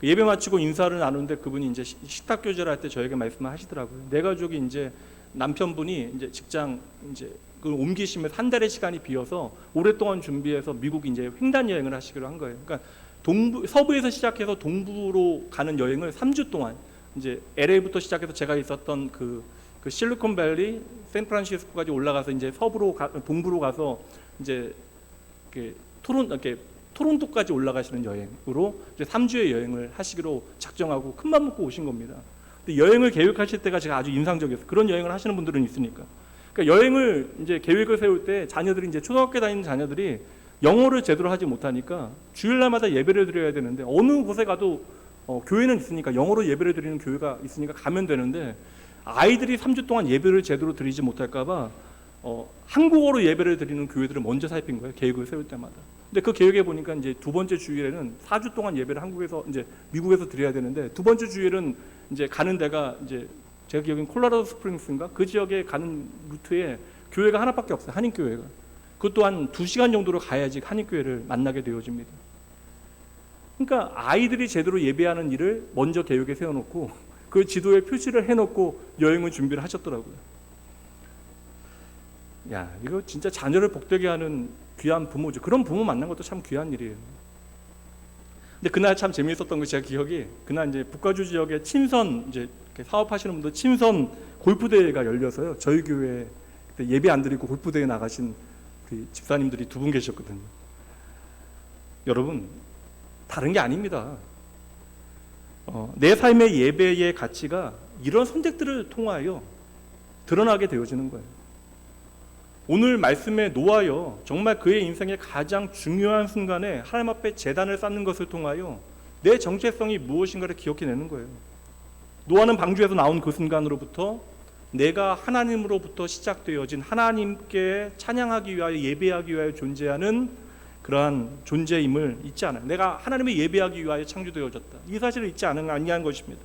예배 마치고 인사를 나누는데 그분이 이제 식탁 교제를 할 때 저에게 말씀을 하시더라고요. 내 가족이 이제 남편분이 이제 직장 이제 그 옮기시면서 한 달의 시간이 비어서 오랫동안 준비해서 미국 이제 횡단 여행을 하시기로 한 거예요. 그러니까 서부에서 시작해서 동부로 가는 여행을 3주 동안 이제 LA부터 시작해서 제가 있었던 그 실리콘밸리, 샌프란시스코까지 올라가서 이제 동부로 가서 이제 토론토까지 올라가시는 여행으로 이제 3주의 여행을 하시기로 작정하고 큰맘 먹고 오신 겁니다. 근데 여행을 계획하실 때가 제가 아주 인상적이었어요. 그런 여행을 하시는 분들은 있으니까. 그러니까 여행을 이제 계획을 세울 때 자녀들이 이제 초등학교 다니는 자녀들이 영어를 제대로 하지 못하니까 주일날마다 예배를 드려야 되는데 어느 곳에 가도 교회는 있으니까 영어로 예배를 드리는 교회가 있으니까 가면 되는데 아이들이 3주 동안 예배를 제대로 드리지 못할까봐 한국어로 예배를 드리는 교회들을 먼저 살핀 거예요. 계획을 세울 때마다. 근데 그 계획에 보니까 이제 두 번째 주일에는 4주 동안 예배를 미국에서 드려야 되는데 두 번째 주일은 이제 가는 데가 이제 제가 기억엔 콜로라도 스프링스인가 그 지역에 가는 루트에 교회가 하나밖에 없어요. 한인교회가. 그것도 한 2시간 정도로 가야지 한인교회를 만나게 되어집니다. 그러니까 아이들이 제대로 예배하는 일을 먼저 계획에 세워놓고 그 지도에 표시를 해놓고 여행을 준비를 하셨더라고요. 야, 이거 진짜 자녀를 복되게 하는 귀한 부모죠. 그런 부모 만난 것도 참 귀한 일이에요. 근데 그날 참 재미있었던 거 제가 기억이 그날 이제 북가주 지역에 친선 이제 사업하시는 분들 친선 골프 대회가 열려서요. 저희 교회 예배 안 드리고 골프 대회 나가신 그 집사님들이 2분 계셨거든요. 여러분 다른 게 아닙니다. 내 삶의 예배의 가치가 이런 선택들을 통하여 드러나게 되어지는 거예요. 오늘 말씀에 놓아요. 정말 그의 인생의 가장 중요한 순간에 하나님 앞에 제단을 쌓는 것을 통하여 내 정체성이 무엇인가를 기억해내는 거예요. 노아는 방주에서 나온 그 순간으로부터 내가 하나님으로부터 시작되어진 하나님께 찬양하기 위하여 예배하기 위하여 존재하는 그러한 존재임을 잊지 않아요. 내가 하나님의 예배하기 위하여 창조되어졌다. 이 사실을 잊지 아니한 것입니다.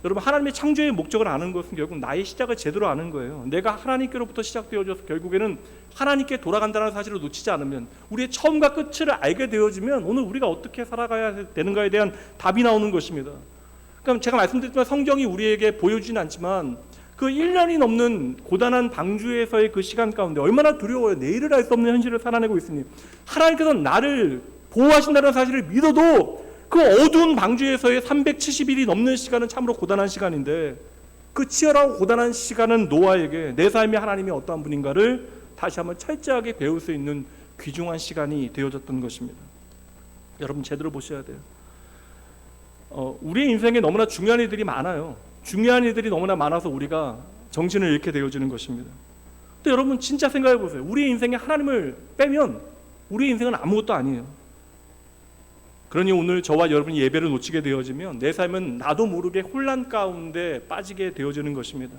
여러분 하나님의 창조의 목적을 아는 것은 결국 나의 시작을 제대로 아는 거예요. 내가 하나님께로부터 시작되어져서 결국에는 하나님께 돌아간다는 사실을 놓치지 않으면 우리의 처음과 끝을 알게 되어지면 오늘 우리가 어떻게 살아가야 되는가에 대한 답이 나오는 것입니다. 그러니까 제가 말씀드렸지만 성경이 우리에게 보여주진 않지만 그 1년이 넘는 고단한 방주에서의 그 시간 가운데 얼마나 두려워요. 내일을 알 수 없는 현실을 살아내고 있으니 하나님께서 나를 보호하신다는 사실을 믿어도 그 어두운 방주에서의 370일이 넘는 시간은 참으로 고단한 시간인데 그 치열하고 고단한 시간은 노아에게 내 삶이 하나님이 어떠한 분인가를 다시 한번 철저하게 배울 수 있는 귀중한 시간이 되어졌던 것입니다. 여러분 제대로 보셔야 돼요. 우리의 인생에 너무나 중요한 일들이 많아요. 중요한 일들이 너무나 많아서 우리가 정신을 잃게 되어지는 것입니다. 근데 여러분 진짜 생각해 보세요. 우리의 인생에 하나님을 빼면 우리의 인생은 아무것도 아니에요. 그러니 오늘 저와 여러분이 예배를 놓치게 되어지면 내 삶은 나도 모르게 혼란 가운데 빠지게 되어지는 것입니다.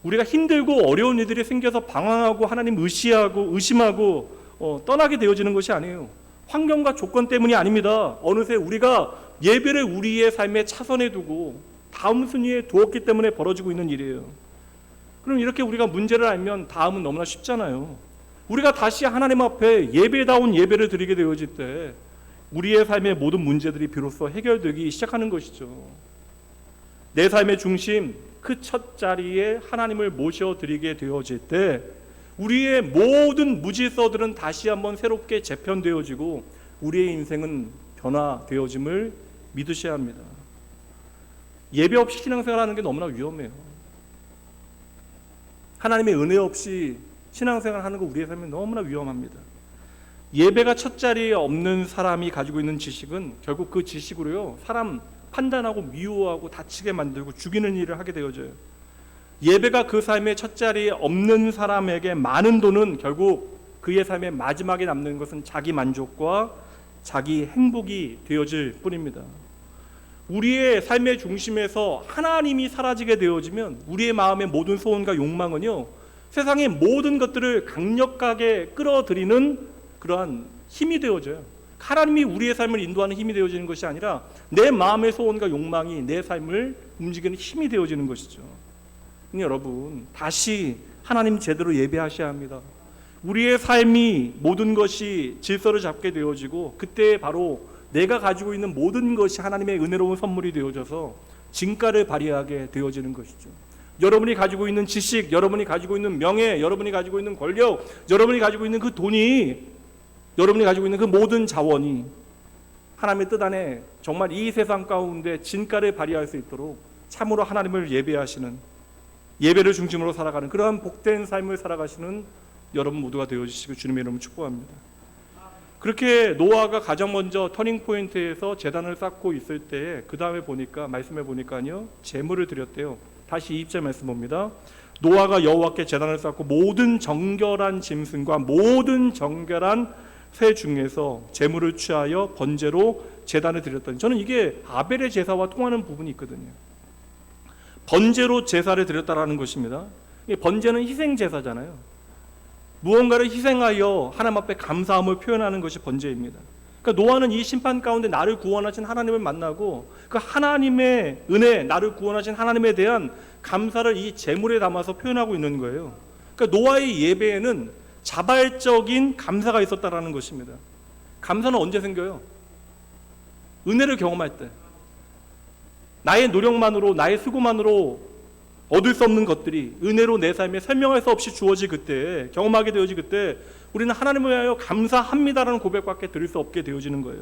우리가 힘들고 어려운 일들이 생겨서 방황하고 하나님 의심하고 떠나게 되어지는 것이 아니에요. 환경과 조건 때문이 아닙니다. 어느새 우리가 예배를 우리의 삶의 차선에 두고 다음 순위에 두었기 때문에 벌어지고 있는 일이에요. 그럼 이렇게 우리가 문제를 알면 다음은 너무나 쉽잖아요. 우리가 다시 하나님 앞에 예배다운 예배를 드리게 되어질 때 우리의 삶의 모든 문제들이 비로소 해결되기 시작하는 것이죠. 내 삶의 중심, 그 첫 자리에 하나님을 모셔드리게 되어질 때 우리의 모든 무질서들은 다시 한번 새롭게 재편되어지고 우리의 인생은 변화되어짐을 믿으셔야 합니다. 예배 없이 신앙생활하는 게 너무나 위험해요. 하나님의 은혜 없이 신앙생활하는 거 우리의 삶에 너무나 위험합니다. 예배가 첫 자리에 없는 사람이 가지고 있는 지식은 결국 그 지식으로요 사람 판단하고 미워하고 다치게 만들고 죽이는 일을 하게 되어져요. 예배가 그 삶의 첫 자리에 없는 사람에게 많은 돈은 결국 그의 삶의 마지막에 남는 것은 자기 만족과 자기 행복이 되어질 뿐입니다. 우리의 삶의 중심에서 하나님이 사라지게 되어지면 우리의 마음의 모든 소원과 욕망은요 세상의 모든 것들을 강력하게 끌어들이는 그러한 힘이 되어져요. 하나님이 우리의 삶을 인도하는 힘이 되어지는 것이 아니라 내 마음의 소원과 욕망이 내 삶을 움직이는 힘이 되어지는 것이죠. 여러분 다시 하나님 제대로 예배하셔야 합니다. 우리의 삶이 모든 것이 질서를 잡게 되어지고 그때 바로 내가 가지고 있는 모든 것이 하나님의 은혜로운 선물이 되어져서 진가를 발휘하게 되어지는 것이죠. 여러분이 가지고 있는 지식, 여러분이 가지고 있는 명예, 여러분이 가지고 있는 권력, 여러분이 가지고 있는 그 돈이, 여러분이 가지고 있는 그 모든 자원이 하나님의 뜻 안에 정말 이 세상 가운데 진가를 발휘할 수 있도록 참으로 하나님을 예배하시는, 예배를 중심으로 살아가는 그러한 복된 삶을 살아가시는 여러분 모두가 되어주시고 주님의 이름으로 축복합니다. 그렇게 노아가 가장 먼저 터닝포인트에서 제단을 쌓고 있을 때 그 다음에 보니까 말씀해 보니까요, 제물을 드렸대요. 다시 2절 말씀 봅니다. 노아가 여호와께 제단을 쌓고 모든 정결한 짐승과 모든 정결한 새 중에서 제물을 취하여 번제로 제단을 드렸더니, 저는 이게 아벨의 제사와 통하는 부분이 있거든요. 번제로 제사를 드렸다라는 것입니다. 번제는 희생 제사잖아요. 무언가를 희생하여 하나님 앞에 감사함을 표현하는 것이 번제입니다. 그러니까 노아는 이 심판 가운데 나를 구원하신 하나님을 만나고 그 하나님의 은혜, 나를 구원하신 하나님에 대한 감사를 이 제물에 담아서 표현하고 있는 거예요. 그러니까 노아의 예배에는 자발적인 감사가 있었다라는 것입니다. 감사는 언제 생겨요? 은혜를 경험할 때. 나의 노력만으로, 나의 수고만으로 얻을 수 없는 것들이 은혜로 내 삶에 설명할 수 없이 주어질 그때, 경험하게 되어질 그때 우리는 하나님을 위하여 감사합니다라는 고백밖에 드릴 수 없게 되어지는 거예요.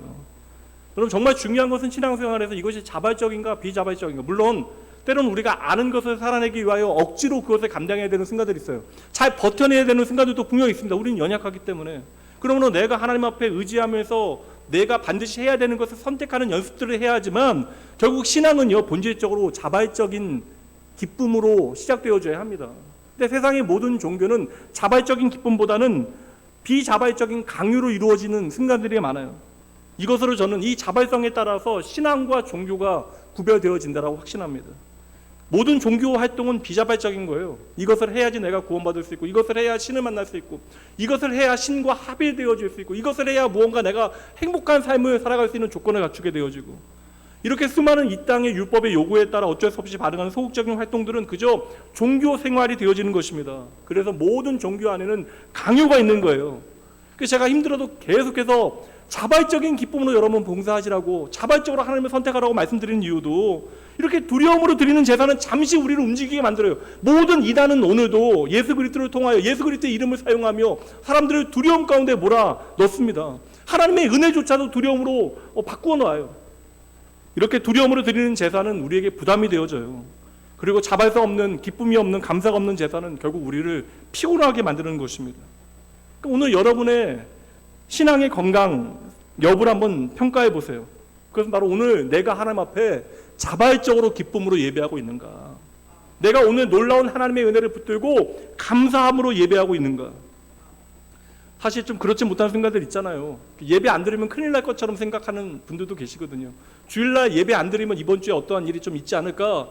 여러분, 정말 중요한 것은 신앙생활에서 이것이 자발적인가 비자발적인가, 물론 때로는 우리가 아는 것을 살아내기 위하여 억지로 그것을 감당해야 되는 순간들이 있어요. 잘 버텨내야 되는 순간들도 분명히 있습니다. 우리는 연약하기 때문에. 그러므로 내가 하나님 앞에 의지하면서 내가 반드시 해야 되는 것을 선택하는 연습들을 해야 하지만 결국 신앙은요, 본질적으로 자발적인 기쁨으로 시작되어져야 합니다. 근데 세상의 모든 종교는 자발적인 기쁨보다는 비자발적인 강요로 이루어지는 순간들이 많아요. 이것으로 저는 이 자발성에 따라서 신앙과 종교가 구별되어진다라고 확신합니다. 모든 종교 활동은 비자발적인 거예요. 이것을 해야지 내가 구원받을 수 있고, 이것을 해야 신을 만날 수 있고, 이것을 해야 신과 합일되어질 수 있고, 이것을 해야 무언가 내가 행복한 삶을 살아갈 수 있는 조건을 갖추게 되어지고, 이렇게 수많은 이 땅의 율법의 요구에 따라 어쩔 수 없이 반응하는 소극적인 활동들은 그저 종교 생활이 되어지는 것입니다. 그래서 모든 종교 안에는 강요가 있는 거예요. 그래서 제가 힘들어도 계속해서 자발적인 기쁨으로 여러분 봉사하시라고, 자발적으로 하나님을 선택하라고 말씀드리는 이유도, 이렇게 두려움으로 드리는 제사는 잠시 우리를 움직이게 만들어요. 모든 이단은 오늘도 예수 그리스도를 통하여 예수 그리스도의 이름을 사용하며 사람들을 두려움 가운데 몰아넣습니다. 하나님의 은혜조차도 두려움으로 바꾸어 놓아요. 이렇게 두려움으로 드리는 제사는 우리에게 부담이 되어져요. 그리고 자발성 없는, 기쁨이 없는, 감사가 없는 제사는 결국 우리를 피곤하게 만드는 것입니다. 그러니까 오늘 여러분의 신앙의 건강 여부를 한번 평가해 보세요. 그것은 바로 오늘 내가 하나님 앞에 자발적으로 기쁨으로 예배하고 있는가, 내가 오늘 놀라운 하나님의 은혜를 붙들고 감사함으로 예배하고 있는가. 사실 좀 그렇지 못한 순간들 있잖아요. 예배 안 드리면 큰일 날 것처럼 생각하는 분들도 계시거든요. 주일날 예배 안 드리면 이번 주에 어떠한 일이 좀 있지 않을까,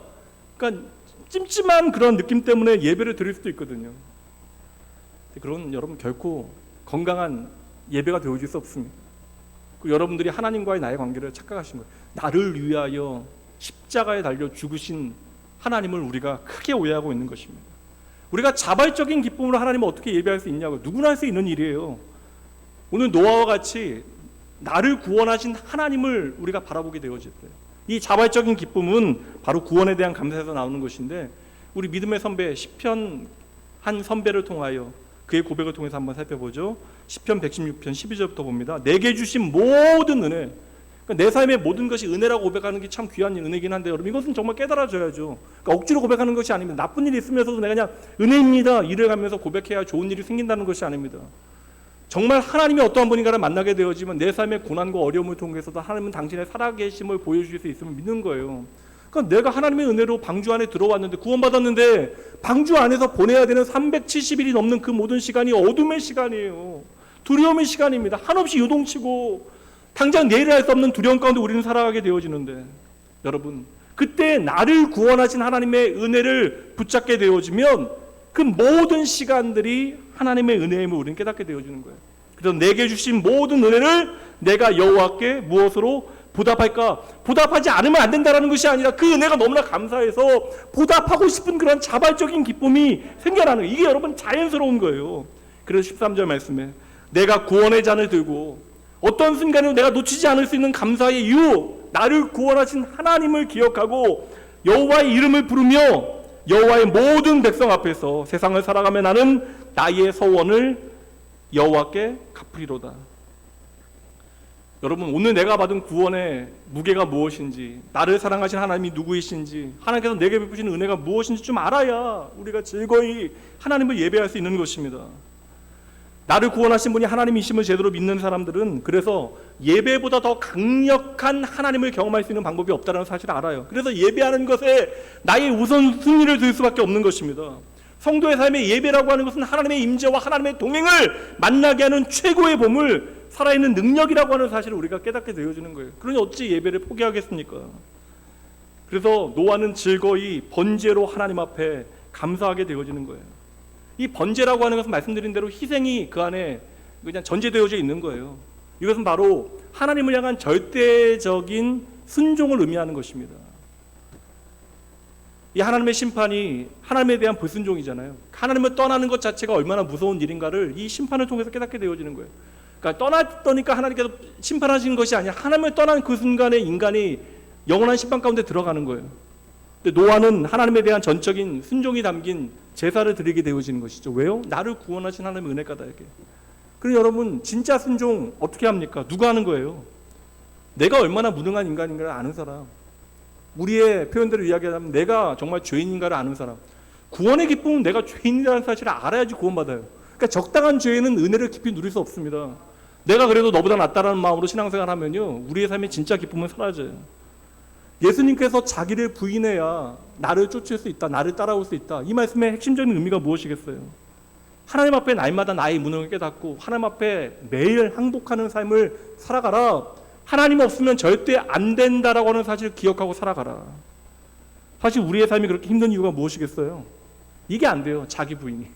그러니까 찜찜한 그런 느낌 때문에 예배를 드릴 수도 있거든요. 그런 여러분 결코 건강한 예배가 되어질 수 없습니다. 여러분들이 하나님과의 나의 관계를 착각하신 거예요. 나를 위하여 십자가에 달려 죽으신 하나님을 우리가 크게 오해하고 있는 것입니다. 우리가 자발적인 기쁨으로 하나님을 어떻게 예배할 수 있냐고, 누구나 할 수 있는 일이에요. 오늘 노아와 같이 나를 구원하신 하나님을 우리가 바라보게 되어질 때, 이 자발적인 기쁨은 바로 구원에 대한 감사에서 나오는 것인데, 우리 믿음의 선배 시편 한 선배를 통하여 그의 고백을 통해서 한번 살펴보죠. 시편 116편 12절부터 봅니다. 내게 주신 모든 은혜, 그러니까 내 삶의 모든 것이 은혜라고 고백하는 게 참 귀한 은혜긴 한데, 여러분 이것은 정말 깨달아져야죠. 그러니까 억지로 고백하는 것이 아닙니다. 나쁜 일이 있으면서도 내가 그냥 은혜입니다 이래 가면서 고백해야 좋은 일이 생긴다는 것이 아닙니다. 정말 하나님이 어떠한 분인가를 만나게 되어지면 내 삶의 고난과 어려움을 통해서도 하나님은 당신의 살아계심을 보여주실 수 있으면 믿는 거예요. 그러니까 내가 하나님의 은혜로 방주 안에 들어왔는데, 구원받았는데 방주 안에서 보내야 되는 370일이 넘는 그 모든 시간이 어둠의 시간이에요. 두려움의 시간입니다. 한없이 요동치고 당장 내일 할 수 없는 두려움 가운데 우리는 살아가게 되어지는데, 여러분 그때 나를 구원하신 하나님의 은혜를 붙잡게 되어지면 그 모든 시간들이 하나님의 은혜임을 우리는 깨닫게 되어지는 거예요. 그래서 내게 주신 모든 은혜를 내가 여호와께 무엇으로 보답할까? 보답하지 않으면 안 된다는 것이 아니라 그 은혜가 너무나 감사해서 보답하고 싶은 그런 자발적인 기쁨이 생겨나는 거예요. 이게 여러분 자연스러운 거예요. 그래서 13절 말씀에 내가 구원의 잔을 들고 어떤 순간에도 내가 놓치지 않을 수 있는 감사의 이유, 나를 구원하신 하나님을 기억하고 여호와의 이름을 부르며 여호와의 모든 백성 앞에서 세상을 살아가며 나는 나의 서원을 여호와께 갚으리로다. 여러분, 오늘 내가 받은 구원의 무게가 무엇인지, 나를 사랑하신 하나님이 누구이신지, 하나님께서 내게 베푸시는 은혜가 무엇인지 좀 알아야 우리가 즐거이 하나님을 예배할 수 있는 것입니다. 나를 구원하신 분이 하나님이심을 제대로 믿는 사람들은 그래서 예배보다 더 강력한 하나님을 경험할 수 있는 방법이 없다는 사실을 알아요. 그래서 예배하는 것에 나의 우선순위를 둘 수밖에 없는 것입니다. 성도의 삶의 예배라고 하는 것은 하나님의 임재와 하나님의 동행을 만나게 하는 최고의 보물, 살아있는 능력이라고 하는 사실을 우리가 깨닫게 되어지는 거예요. 그러니 어찌 예배를 포기하겠습니까? 그래서 노아는 즐거이 번제로 하나님 앞에 감사하게 되어지는 거예요. 이 번제라고 하는 것은 말씀드린 대로 희생이 그 안에 그냥 전제되어져 있는 거예요. 이것은 바로 하나님을 향한 절대적인 순종을 의미하는 것입니다. 이 하나님의 심판이 하나님에 대한 불순종이잖아요. 하나님을 떠나는 것 자체가 얼마나 무서운 일인가를 이 심판을 통해서 깨닫게 되어지는 거예요. 그러니까 떠났더니까 하나님께서 심판하신 것이 아니라 하나님을 떠난 그 순간에 인간이 영원한 심판 가운데 들어가는 거예요. 근데 노아는 하나님에 대한 전적인 순종이 담긴 제사를 드리게 되어지는 것이죠. 왜요? 나를 구원하신 하나님의 은혜 까닭에. 그럼 여러분, 진짜 순종 어떻게 합니까? 누가 하는 거예요? 내가 얼마나 무능한 인간인가를 아는 사람, 우리의 표현대로 이야기하자면 내가 정말 죄인인가를 아는 사람. 구원의 기쁨은 내가 죄인이라는 사실을 알아야지 구원받아요. 그러니까 적당한 죄에는 은혜를 깊이 누릴 수 없습니다. 내가 그래도 너보다 낫다라는 마음으로 신앙생활하면요, 우리의 삶의 진짜 기쁨은 사라져요. 예수님께서 자기를 부인해야 나를 쫓을 수 있다, 나를 따라올 수 있다. 이 말씀의 핵심적인 의미가 무엇이겠어요? 하나님 앞에 날마다 나의 무능을 깨닫고 하나님 앞에 매일 항복하는 삶을 살아가라. 하나님 없으면 절대 안 된다라고 하는 사실을 기억하고 살아가라. 사실 우리의 삶이 그렇게 힘든 이유가 무엇이겠어요? 이게 안 돼요. 자기 부인이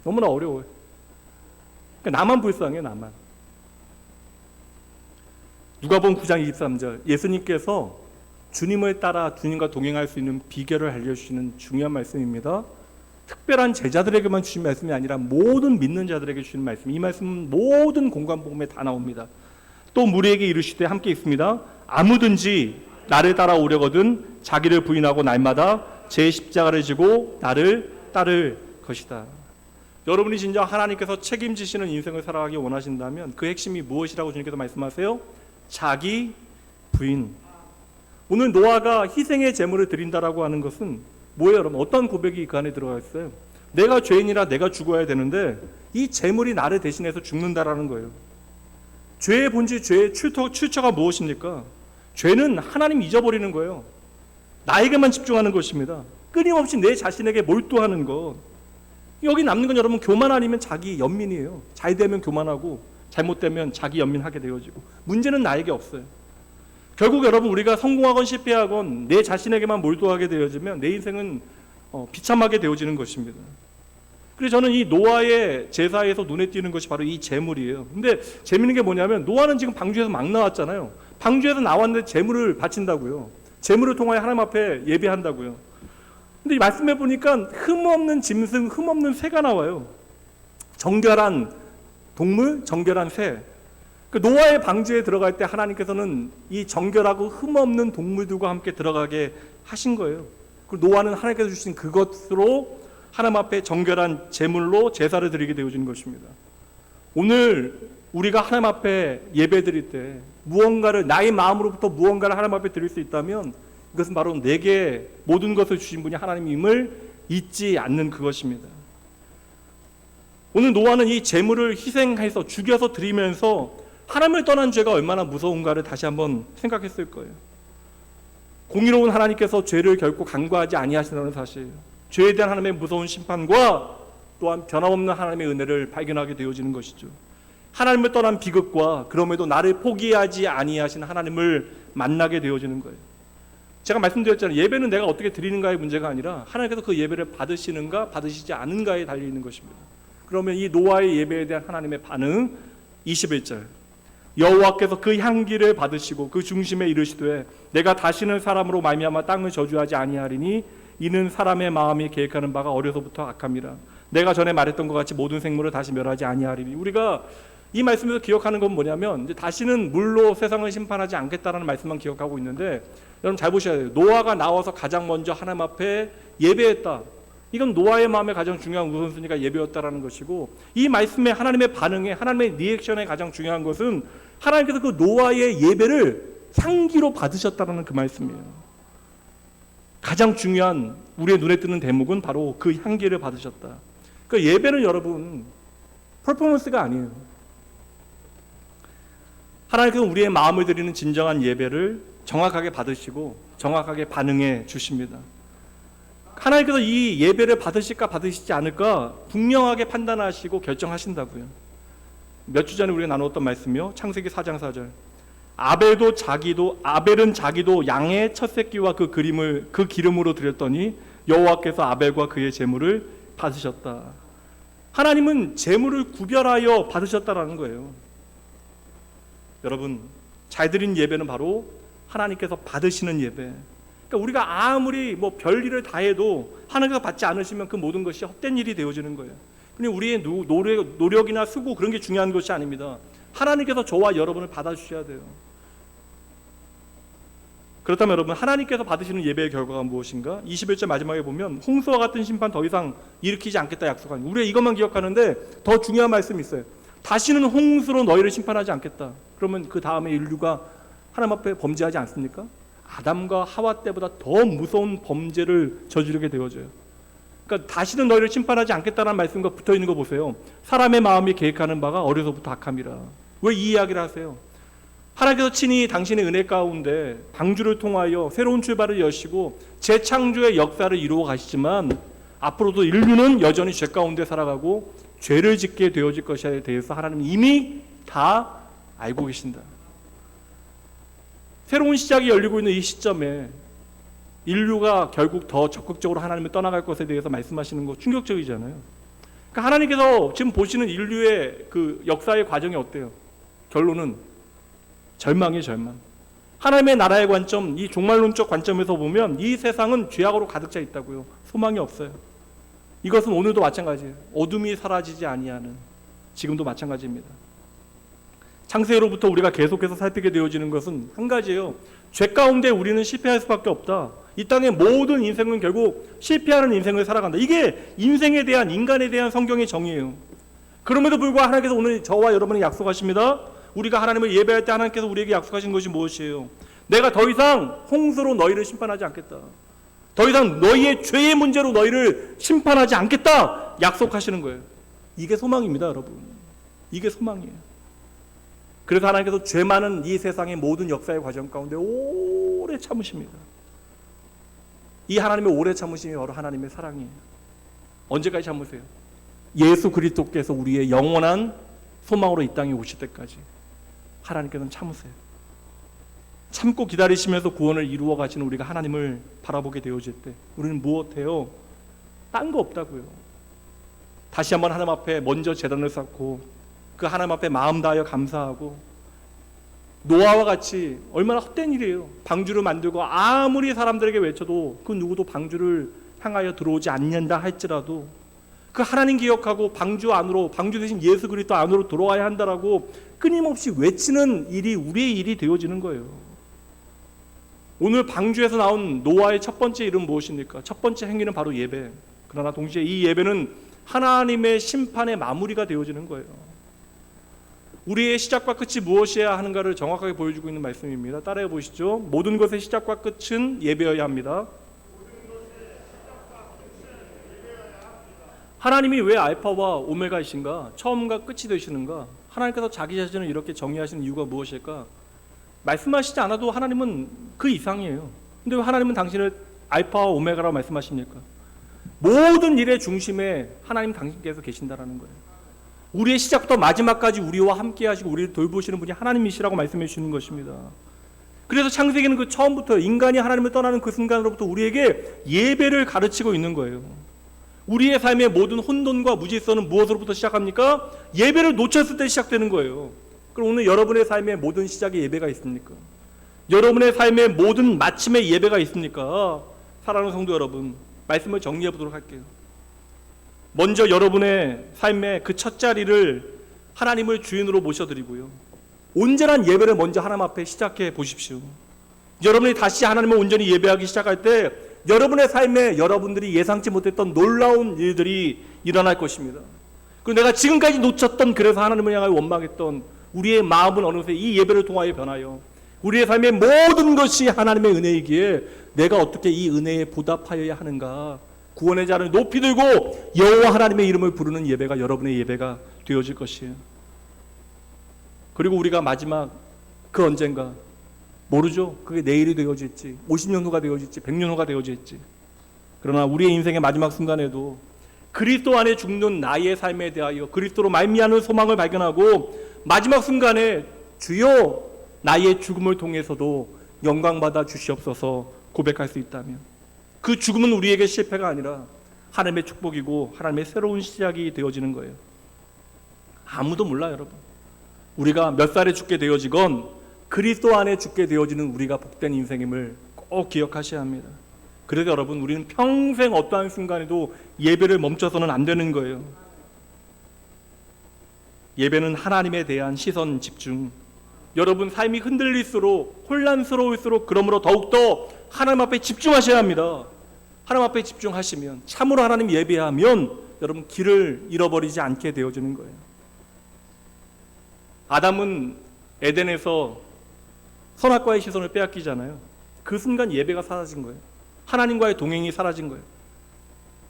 너무나 어려워요. 그러니까 나만 불쌍해, 나만. 누가복음 9장 23절, 예수님께서 주님을 따라 주님과 동행할 수 있는 비결을 알려주시는 중요한 말씀입니다. 특별한 제자들에게만 주신 말씀이 아니라 모든 믿는 자들에게 주시는 말씀. 이 말씀은 모든 공관복음에 다 나옵니다. 또 무리에게 이르시되 함께 있습니다. 아무든지 나를 따라오려거든 자기를 부인하고 날마다 제 십자가를 지고 나를 따를 것이다. 여러분이 진짜 하나님께서 책임지시는 인생을 살아가기 원하신다면 그 핵심이 무엇이라고 주님께서 말씀하세요? 자기 부인. 오늘 노아가 희생의 제물을 드린다라고 하는 것은 뭐예요, 여러분? 어떤 고백이 그 안에 들어가 있어요? 내가 죄인이라 내가 죽어야 되는데 이 제물이 나를 대신해서 죽는다라는 거예요. 죄의 본질, 죄의 출처가 무엇입니까? 죄는 하나님 잊어버리는 거예요. 나에게만 집중하는 것입니다. 끊임없이 내 자신에게 몰두하는 것. 여기 남는 건 여러분 교만 아니면 자기 연민이에요. 잘 되면 교만하고 잘못되면 자기 연민하게 되어지고, 문제는 나에게 없어요. 결국 여러분, 우리가 성공하건 실패하건 내 자신에게만 몰두하게 되어지면 내 인생은 비참하게 되어지는 것입니다. 그래서 저는 이 노아의 제사에서 눈에 띄는 것이 바로 이 제물이에요. 근데 재밌는 게 뭐냐면 노아는 지금 방주에서 막 나왔잖아요. 방주에서 나왔는데 제물을 바친다고요. 제물을 통하여 하나님 앞에 예배한다고요. 근데 이 말씀해 보니까 흠없는 짐승, 흠없는 새가 나와요. 정결한 동물, 정결한 새. 그 노아의 방주에 들어갈 때 하나님께서는 이 정결하고 흠없는 동물들과 함께 들어가게 하신 거예요. 그리고 노아는 하나님께서 주신 그것으로 하나님 앞에 정결한 제물로 제사를 드리게 되어지는 것입니다. 오늘 우리가 하나님 앞에 예배 드릴 때 무언가를, 나의 마음으로부터 무언가를 하나님 앞에 드릴 수 있다면 이것은 바로 내게 모든 것을 주신 분이 하나님임을 잊지 않는 그것입니다. 오늘 노아는 이 제물을 희생해서 죽여서 드리면서 하나님을 떠난 죄가 얼마나 무서운가를 다시 한번 생각했을 거예요. 공의로운 하나님께서 죄를 결코 간과하지 아니하신다는 사실, 죄에 대한 하나님의 무서운 심판과 또한 변함없는 하나님의 은혜를 발견하게 되어지는 것이죠. 하나님을 떠난 비극과 그럼에도 나를 포기하지 아니하신 하나님을 만나게 되어지는 거예요. 제가 말씀드렸잖아요. 예배는 내가 어떻게 드리는가의 문제가 아니라 하나님께서 그 예배를 받으시는가 받으시지 않은가에 달려있는 것입니다. 그러면 이 노아의 예배에 대한 하나님의 반응, 21절, 여호와께서 그 향기를 받으시고 그 중심에 이르시되 내가 다시는 사람으로 말미암아 땅을 저주하지 아니하리니 이는 사람의 마음이 계획하는 바가 어려서부터 악함이라. 내가 전에 말했던 것 같이 모든 생물을 다시 멸하지 아니하리니. 우리가 이 말씀에서 기억하는 건 뭐냐면 이제 다시는 물로 세상을 심판하지 않겠다라는 말씀만 기억하고 있는데, 여러분 잘 보셔야 돼요. 노아가 나와서 가장 먼저 하나님 앞에 예배했다. 이건 노아의 마음에 가장 중요한 우선순위가 예배였다라는 것이고, 이 말씀에 하나님의 반응에, 하나님의 리액션에 가장 중요한 것은 하나님께서 그 노아의 예배를 향기로 받으셨다는 그 말씀이에요. 가장 중요한 우리의 눈에 띄는 대목은 바로 그 향기를 받으셨다. 그 예배는 여러분 퍼포먼스가 아니에요. 하나님께서 우리의 마음을 드리는 진정한 예배를 정확하게 받으시고 정확하게 반응해 주십니다. 하나님께서 이 예배를 받으실까 받으시지 않을까 분명하게 판단하시고 결정하신다고요. 몇 주 전에 우리가 나누었던 말씀이요, 창세기 4장 4절. 아벨은 자기도 양의 첫 새끼와 그 기름으로 드렸더니 여호와께서 아벨과 그의 제물을 받으셨다. 하나님은 제물을 구별하여 받으셨다라는 거예요. 여러분, 잘 드린 예배는 바로 하나님께서 받으시는 예배. 그러니까 우리가 아무리 별일을 다 해도 하나님께서 받지 않으시면 그 모든 것이 헛된 일이 되어지는 거예요. 근데 우리의 노력이나 수고, 그런 게 중요한 것이 아닙니다. 하나님께서 저와 여러분을 받아주셔야 돼요. 그렇다면 여러분, 하나님께서 받으시는 예배의 결과가 무엇인가? 21절 마지막에 보면 홍수와 같은 심판 더 이상 일으키지 않겠다 약속한, 우리가 이것만 기억하는데 더 중요한 말씀이 있어요. 다시는 홍수로 너희를 심판하지 않겠다. 그러면 그 다음에 인류가 하나님 앞에 범죄하지 않습니까? 아담과 하와 때보다 더 무서운 범죄를 저지르게 되어져요. 그러니까 다시는 너희를 심판하지 않겠다는 말씀과 붙어있는 거 보세요. 사람의 마음이 계획하는 바가 어려서부터 악함이라. 왜 이 이야기를 하세요? 하나님께서 친히 당신의 은혜 가운데 방주를 통하여 새로운 출발을 여시고 재창조의 역사를 이루어 가시지만 앞으로도 인류는 여전히 죄 가운데 살아가고 죄를 짓게 되어질 것에 대해서 하나님은 이미 다 알고 계신다. 새로운 시작이 열리고 있는 이 시점에 인류가 결국 더 적극적으로 하나님을 떠나갈 것에 대해서 말씀하시는 거 충격적이잖아요. 그러니까 하나님께서 지금 보시는 인류의 그 역사의 과정이 어때요? 결론은 절망이에요, 절망. 하나님의 나라의 관점, 이 종말론적 관점에서 보면 이 세상은 죄악으로 가득 차 있다고요. 소망이 없어요. 이것은 오늘도 마찬가지예요. 어둠이 사라지지 아니하는, 지금도 마찬가지입니다. 창세로부터 우리가 계속해서 살피게 되어지는 것은 한 가지예요. 죄 가운데 우리는 실패할 수밖에 없다. 이 땅의 모든 인생은 결국 실패하는 인생을 살아간다. 이게 인생에 대한, 인간에 대한 성경의 정의예요. 그럼에도 불구하고 하나님께서 오늘 저와 여러분에게 약속하십니다. 우리가 하나님을 예배할 때 하나님께서 우리에게 약속하신 것이 무엇이에요? 내가 더 이상 홍수로 너희를 심판하지 않겠다. 더 이상 너희의 죄의 문제로 너희를 심판하지 않겠다 약속하시는 거예요. 이게 소망입니다, 여러분. 이게 소망이에요. 그래서 하나님께서 죄 많은 이 세상의 모든 역사의 과정 가운데 오래 참으십니다. 이 하나님의 오래 참으심이 바로 하나님의 사랑이에요. 언제까지 참으세요? 예수 그리스도께서 우리의 영원한 소망으로 이 땅에 오실 때까지 하나님께서는 참으세요. 참고 기다리시면서 구원을 이루어 가시는 우리가 하나님을 바라보게 되어질 때 우리는 무엇해요? 딴 거 없다고요. 다시 한번 하나님 앞에 먼저 제단을 쌓고 그 하나님 앞에 마음 다하여 감사하고, 노아와 같이 얼마나 헛된 일이에요. 방주를 만들고 아무리 사람들에게 외쳐도 그 누구도 방주를 향하여 들어오지 않는다 할지라도 그 하나님 기억하고 방주 안으로, 방주 대신 예수 그리스도 안으로 들어와야 한다라고 끊임없이 외치는 일이 우리의 일이 되어지는 거예요. 오늘 방주에서 나온 노아의 첫 번째 일은 무엇입니까? 첫 번째 행위는 바로 예배. 그러나 동시에 이 예배는 하나님의 심판의 마무리가 되어지는 거예요. 우리의 시작과 끝이 무엇이어야 하는가를 정확하게 보여주고 있는 말씀입니다. 따라해 보시죠. 모든 것의 시작과 끝은 예배여야 합니다. 하나님이 왜 알파와 오메가이신가? 처음과 끝이 되시는가? 하나님께서 자기 자신을 이렇게 정의하시는 이유가 무엇일까? 말씀하시지 않아도 하나님은 그 이상이에요. 근데 왜 하나님은 당신을 알파와 오메가라고 말씀하십니까? 모든 일의 중심에 하나님 당신께서 계신다라는 거예요. 우리의 시작부터 마지막까지 우리와 함께 하시고 우리를 돌보시는 분이 하나님이시라고 말씀해 주시는 것입니다. 그래서 창세기는 그 처음부터 인간이 하나님을 떠나는 그 순간으로부터 우리에게 예배를 가르치고 있는 거예요. 우리의 삶의 모든 혼돈과 무질서는 무엇으로부터 시작합니까? 예배를 놓쳤을 때 시작되는 거예요. 그럼 오늘 여러분의 삶의 모든 시작에 예배가 있습니까? 여러분의 삶의 모든 마침에 예배가 있습니까? 사랑하는 성도 여러분, 말씀을 정리해 보도록 할게요. 먼저 여러분의 삶의 그 첫 자리를 하나님을 주인으로 모셔드리고요. 온전한 예배를 먼저 하나님 앞에 시작해 보십시오. 여러분이 다시 하나님을 온전히 예배하기 시작할 때 여러분의 삶에 여러분들이 예상치 못했던 놀라운 일들이 일어날 것입니다. 그리고 내가 지금까지 놓쳤던, 그래서 하나님을 향하여 원망했던 우리의 마음은 어느새 이 예배를 통하여 변하여 우리의 삶의 모든 것이 하나님의 은혜이기에 내가 어떻게 이 은혜에 보답하여야 하는가, 구원의 자를 높이 들고 여호와 하나님의 이름을 부르는 예배가 여러분의 예배가 되어질 것이에요. 그리고 우리가 마지막 그 언젠가 모르죠. 그게 내일이 되어질지, 50년 후가 되어질지, 100년 후가 되어질지. 그러나 우리의 인생의 마지막 순간에도 그리스도 안에 죽는 나의 삶에 대하여 그리스도로 말미암은 소망을 발견하고 마지막 순간에 주여 나의 죽음을 통해서도 영광받아 주시옵소서 고백할 수 있다면, 그 죽음은 우리에게 실패가 아니라 하나님의 축복이고 하나님의 새로운 시작이 되어지는 거예요. 아무도 몰라요, 여러분. 우리가 몇 살에 죽게 되어지건 그리스도 안에 죽게 되어지는 우리가 복된 인생임을 꼭 기억하셔야 합니다. 그래서 여러분, 우리는 평생 어떠한 순간에도 예배를 멈춰서는 안 되는 거예요. 예배는 하나님에 대한 시선 집중. 여러분 삶이 흔들릴수록, 혼란스러울수록 그러므로 더욱더 하나님 앞에 집중하셔야 합니다. 하나님 앞에 집중하시면, 참으로 하나님 예배하면 여러분 길을 잃어버리지 않게 되어지는 거예요. 아담은 에덴에서 선악과의 시선을 빼앗기잖아요. 그 순간 예배가 사라진 거예요. 하나님과의 동행이 사라진 거예요.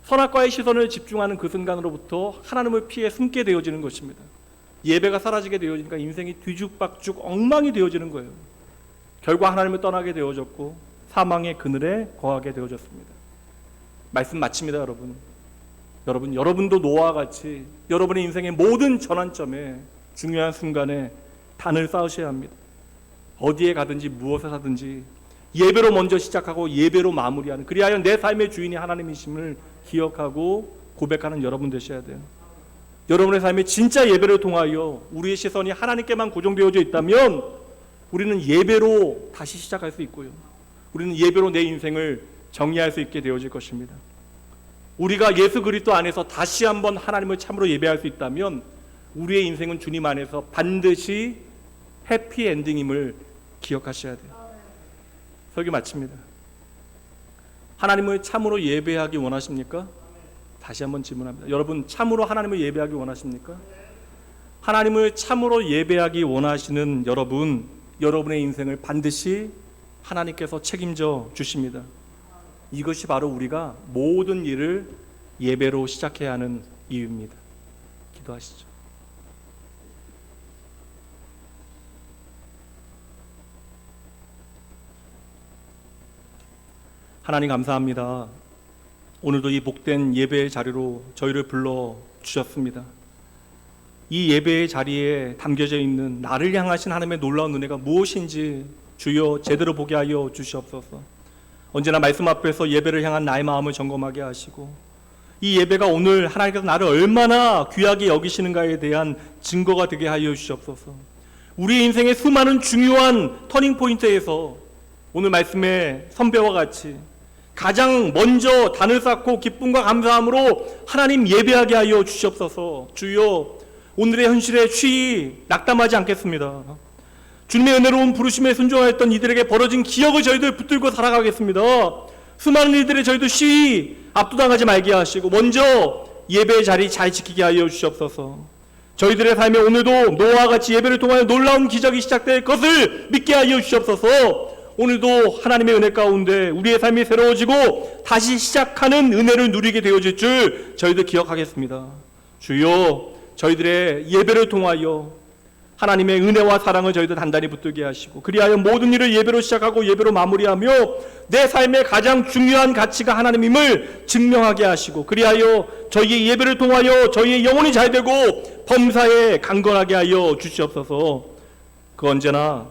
선악과의 시선을 집중하는 그 순간으로부터 하나님을 피해 숨게 되어지는 것입니다. 예배가 사라지게 되어지니까 인생이 뒤죽박죽 엉망이 되어지는 거예요. 결과 하나님을 떠나게 되어졌고 사망의 그늘에 거하게 되어졌습니다. 말씀 마칩니다, 여러분. 여러분도 노아와 같이 여러분의 인생의 모든 전환점에, 중요한 순간에 단을 쌓으셔야 합니다. 어디에 가든지 무엇을 하든지 예배로 먼저 시작하고 예배로 마무리하는, 그리하여 내 삶의 주인이 하나님이심을 기억하고 고백하는 여러분 되셔야 돼요. 여러분의 삶에 진짜 예배를 통하여 우리의 시선이 하나님께만 고정되어져 있다면 우리는 예배로 다시 시작할 수 있고요, 우리는 예배로 내 인생을 정리할 수 있게 되어질 것입니다. 우리가 예수 그리스도 안에서 다시 한번 하나님을 참으로 예배할 수 있다면 우리의 인생은 주님 안에서 반드시 해피엔딩임을 기억하셔야 돼요. 설교 마칩니다. 하나님을 참으로 예배하기 원하십니까? 다시 한번 질문합니다. 여러분, 참으로 하나님을 예배하기 원하십니까? 하나님을 참으로 예배하기 원하시는 여러분, 여러분의 인생을 반드시 하나님께서 책임져 주십니다. 이것이 바로 우리가 모든 일을 예배로 시작해야 하는 이유입니다. 기도하시죠. 하나님 감사합니다. 오늘도 이 복된 예배의 자리로 저희를 불러 주셨습니다. 이 예배의 자리에 담겨져 있는 나를 향하신 하나님의 놀라운 은혜가 무엇인지 주여 제대로 보게 하여 주시옵소서. 언제나 말씀 앞에서 예배를 향한 나의 마음을 점검하게 하시고, 이 예배가 오늘 하나님께서 나를 얼마나 귀하게 여기시는가에 대한 증거가 되게 하여 주시옵소서. 우리의 인생의 수많은 중요한 터닝포인트에서 오늘 말씀의 선배와 같이 가장 먼저 단을 쌓고 기쁨과 감사함으로 하나님 예배하게 하여 주시옵소서. 주여, 오늘의 현실에 취히 낙담하지 않겠습니다. 주님의 은혜로운 부르심에 순종하였던 이들에게 벌어진 기억을 저희들 붙들고 살아가겠습니다. 수많은 일들에 저희도 쉬이 압도당하지 말게 하시고 먼저 예배의 자리 잘 지키게 하여 주시옵소서. 저희들의 삶에 오늘도 노아와 같이 예배를 통하여 놀라운 기적이 시작될 것을 믿게 하여 주시옵소서. 오늘도 하나님의 은혜 가운데 우리의 삶이 새로워지고 다시 시작하는 은혜를 누리게 되어질 줄 저희들 기억하겠습니다. 주여, 저희들의 예배를 통하여 하나님의 은혜와 사랑을 저희들 단단히 붙들게 하시고, 그리하여 모든 일을 예배로 시작하고 예배로 마무리하며 내 삶의 가장 중요한 가치가 하나님임을 증명하게 하시고, 그리하여 저희의 예배를 통하여 저희의 영혼이 잘되고 범사에 강건하게 하여 주시옵소서. 그 언제나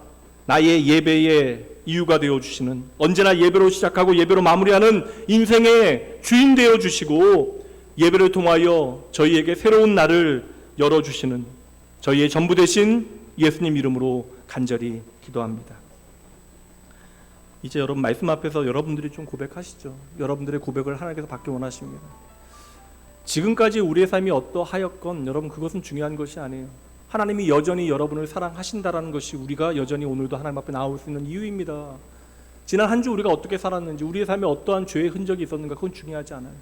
나의 예배의 이유가 되어주시는, 언제나 예배로 시작하고 예배로 마무리하는 인생의 주인 되어주시고, 예배를 통하여 저희에게 새로운 날을 열어주시는 저희의 전부 되신 예수님 이름으로 간절히 기도합니다. 이제 여러분 말씀 앞에서 여러분들이 좀 고백하시죠. 여러분들의 고백을 하나님께서 받기 원하십니다. 지금까지 우리의 삶이 어떠하였건 여러분 그것은 중요한 것이 아니에요. 하나님이 여전히 여러분을 사랑하신다라는 것이 우리가 여전히 오늘도 하나님 앞에 나올 수 있는 이유입니다. 지난 한 주 우리가 어떻게 살았는지, 우리의 삶에 어떠한 죄의 흔적이 있었는가, 그건 중요하지 않아요.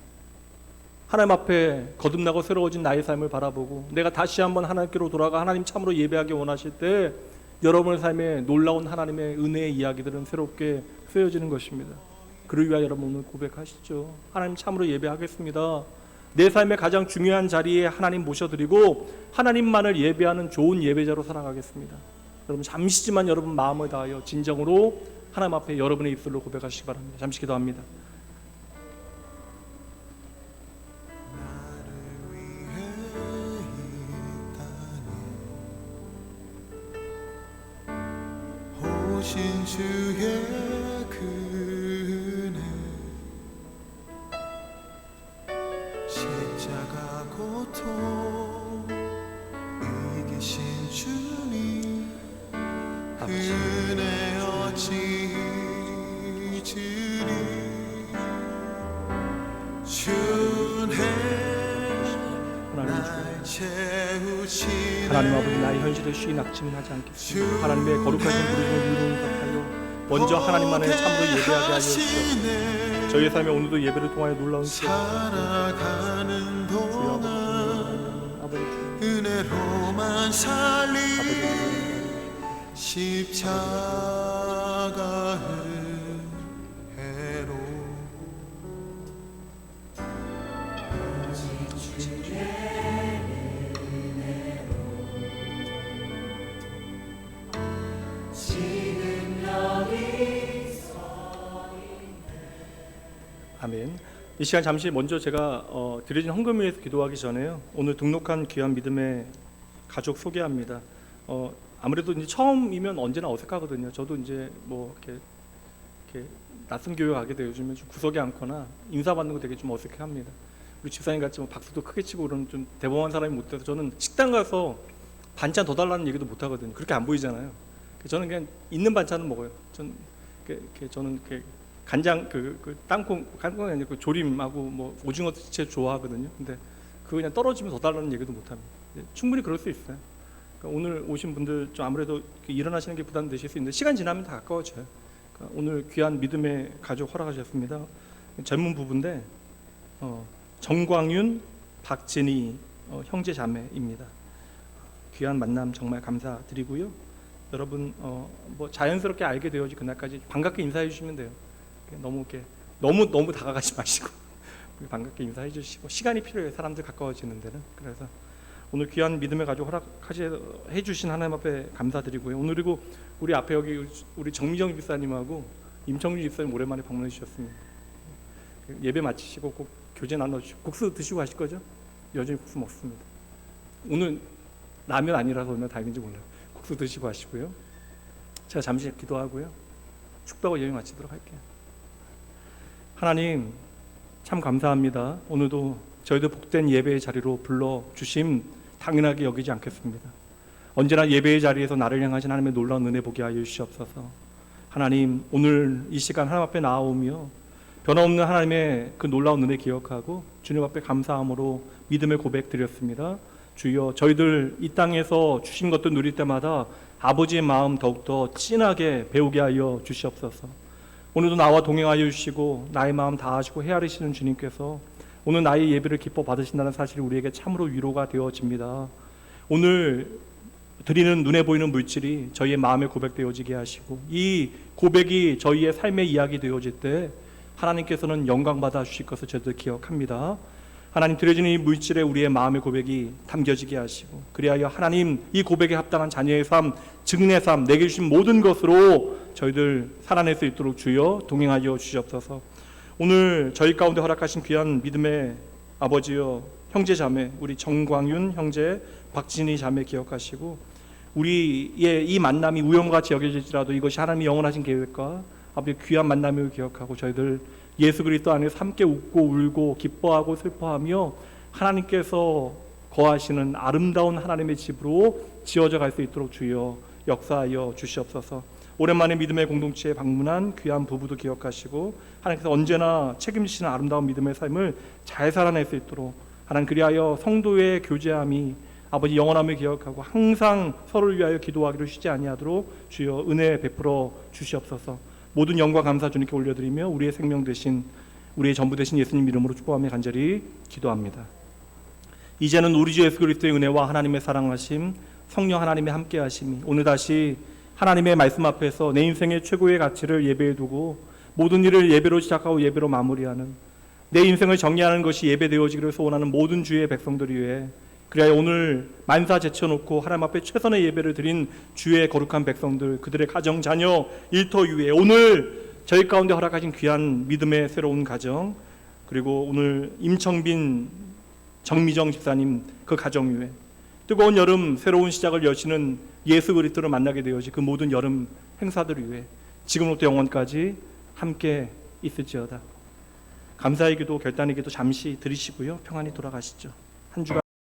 하나님 앞에 거듭나고 새로워진 나의 삶을 바라보고 내가 다시 한번 하나님께로 돌아가 하나님 참으로 예배하기 원하실 때 여러분의 삶에 놀라운 하나님의 은혜의 이야기들은 새롭게 쓰여지는 것입니다. 그를 위하여 여러분 오늘 고백하시죠. 하나님 참으로 예배하겠습니다. 내 삶의 가장 중요한 자리에 하나님 모셔드리고 하나님만을 예배하는 좋은 예배자로 살아가겠습니다. 여러분 잠시지만 여러분 마음을 다하여 진정으로 하나님 앞에 여러분의 입술로 고백하시기 바랍니다. 잠시 기도합니다. 오신 주의 그네 십자가 고통 이기신 주님 그네 어찌 잊으리 준해 하나님 아버지, 나의 현실에 쉬이 낙심하지 않겠습니다. 하나님의 거룩하신 부르심을 이루는 것하여 먼저 하나님만을 참으로 예배하게 하여 주시옵소서. 저희의 삶에 오늘도 예배를 통하여 놀라운 살아가는 동안 은혜로만 살리 십자가의 해로 아멘. 이 시간 잠시 먼저 제가 드려진 헌금을 위해서 기도하기 전에요, 오늘 등록한 귀한 믿음의 가족 소개합니다. 아무래도 이제 처음이면 언제나 어색하거든요. 저도 이제 뭐 이렇게 낯선 교회 가게 되어 요즘에 좀 구석에 앉거나 인사 받는 거 되게 좀 어색해합니다. 우리 집사님 같이 뭐 박수도 크게 치고 그러는 좀 대범한 사람이 못 돼서 저는 식당 가서 반찬 더 달라는 얘기도 못 하거든요. 그렇게 안 보이잖아요. 저는 그냥 있는 반찬은 먹어요. 저는 간장 땅콩 아니고 그 조림하고 뭐 오징어 진짜 좋아하거든요. 근데 그거 그냥 떨어지면 더 달라는 얘기도 못 합니다. 충분히 그럴 수 있어요. 그러니까 오늘 오신 분들 좀 아무래도 일어나시는 게 부담되실 수 있는데 시간 지나면 다 가까워져요. 그러니까 오늘 귀한 믿음의 가족 허락하셨습니다. 젊은 부부인데 정광윤, 박진희 형제 자매입니다. 귀한 만남 정말 감사드리고요. 여러분 뭐 자연스럽게 알게 되어지 그날까지 반갑게 인사해 주시면 돼요. 너무 다가가지 마시고 반갑게 인사해 주시고, 시간이 필요해요. 사람들 가까워지는 데는. 그래서 오늘 귀한 믿음의 가족 허락해 주신 하나님 앞에 감사드리고요. 오늘 그리고 우리 앞에 여기 우리 정미정 집사님하고 임청준 집사님 오랜만에 방문해 주셨습니다. 예배 마치시고 꼭 교제 나눠주시고 국수 드시고 가실 거죠? 여전히 국수 먹습니다. 오늘 라면 아니라서 얼마나 다행인지 몰라요. 국수 드시고 가시고요. 제가 잠시 기도하고요, 축복을 예배 마치도록 할게요. 하나님 참 감사합니다. 오늘도 저희도 복된 예배의 자리로 불러주심 당연하게 여기지 않겠습니다. 언제나 예배의 자리에서 나를 향하신 하나님의 놀라운 은혜 보게 하여 주시옵소서. 하나님 오늘 이 시간 하나님 앞에 나오며 변함없는 하나님의 그 놀라운 은혜 기억하고 주님 앞에 감사함으로 믿음의 고백 드렸습니다. 주여, 저희들 이 땅에서 주신 것도 누릴 때마다 아버지의 마음 더욱더 진하게 배우게 하여 주시옵소서. 오늘도 나와 동행하여 주시고 나의 마음 다하시고 헤아리시는 주님께서 오늘 나의 예배를 기뻐 받으신다는 사실이 우리에게 참으로 위로가 되어집니다. 오늘 드리는 눈에 보이는 물질이 저희의 마음에 고백되어지게 하시고 이 고백이 저희의 삶의 이야기 되어질 때 하나님께서는 영광 받아 주실 것을 저희들 기억합니다. 하나님, 드려지는 이 물질에 우리의 마음의 고백이 담겨지게 하시고 그리하여 하나님 이 고백에 합당한 자녀의 삶, 증인의 삶, 내게 주신 모든 것으로 저희들 살아낼 수 있도록 주여 동행하여 주시옵소서. 오늘 저희 가운데 허락하신 귀한 믿음의 아버지여, 형제 자매, 우리 정광윤 형제, 박진희 자매 기억하시고 우리의 이 만남이 우연같이 여겨질지라도 이것이 하나님의 영원하신 계획과 아버지의 귀한 만남을 기억하고 저희들 예수 그리스도 안에서 함께 웃고 울고 기뻐하고 슬퍼하며 하나님께서 거하시는 아름다운 하나님의 집으로 지어져 갈 수 있도록 주여 역사하여 주시옵소서. 오랜만에 믿음의 공동체에 방문한 귀한 부부도 기억하시고 하나님께서 언제나 책임지시는 아름다운 믿음의 삶을 잘 살아낼 수 있도록 하나님, 그리하여 성도의 교제함이 아버지 영원함을 기억하고 항상 서로를 위하여 기도하기로 쉬지 아니하도록 주여 은혜 베풀어 주시옵소서. 모든 영광 감사 주님께 올려드리며 우리의 생명 되신 우리의 전부 되신 예수님 이름으로 축복하며 간절히 기도합니다. 이제는 우리 주 예수 그리스도의 은혜와 하나님의 사랑하심, 성령 하나님의 함께하심이 오늘 다시 하나님의 말씀 앞에서 내 인생의 최고의 가치를 예배에 두고 모든 일을 예배로 시작하고 예배로 마무리하는 내 인생을 정리하는 것이 예배되어지기를 소원하는 모든 주의 백성들을 위해 그래야 오늘 만사 제쳐놓고 하나님 앞에 최선의 예배를 드린 주의 거룩한 백성들, 그들의 가정, 자녀, 일터 위에 오늘 저희 가운데 허락하신 귀한 믿음의 새로운 가정, 그리고 오늘 임청빈 정미정 집사님 그 가정 위에 뜨거운 여름 새로운 시작을 여시는 예수 그리스도를 만나게 되어지 그 모든 여름 행사들 위해 지금부터 영원까지 함께 있을지어다. 감사의 기도, 결단의 기도 잠시 드리시고요, 평안히 돌아가시죠. 한 주간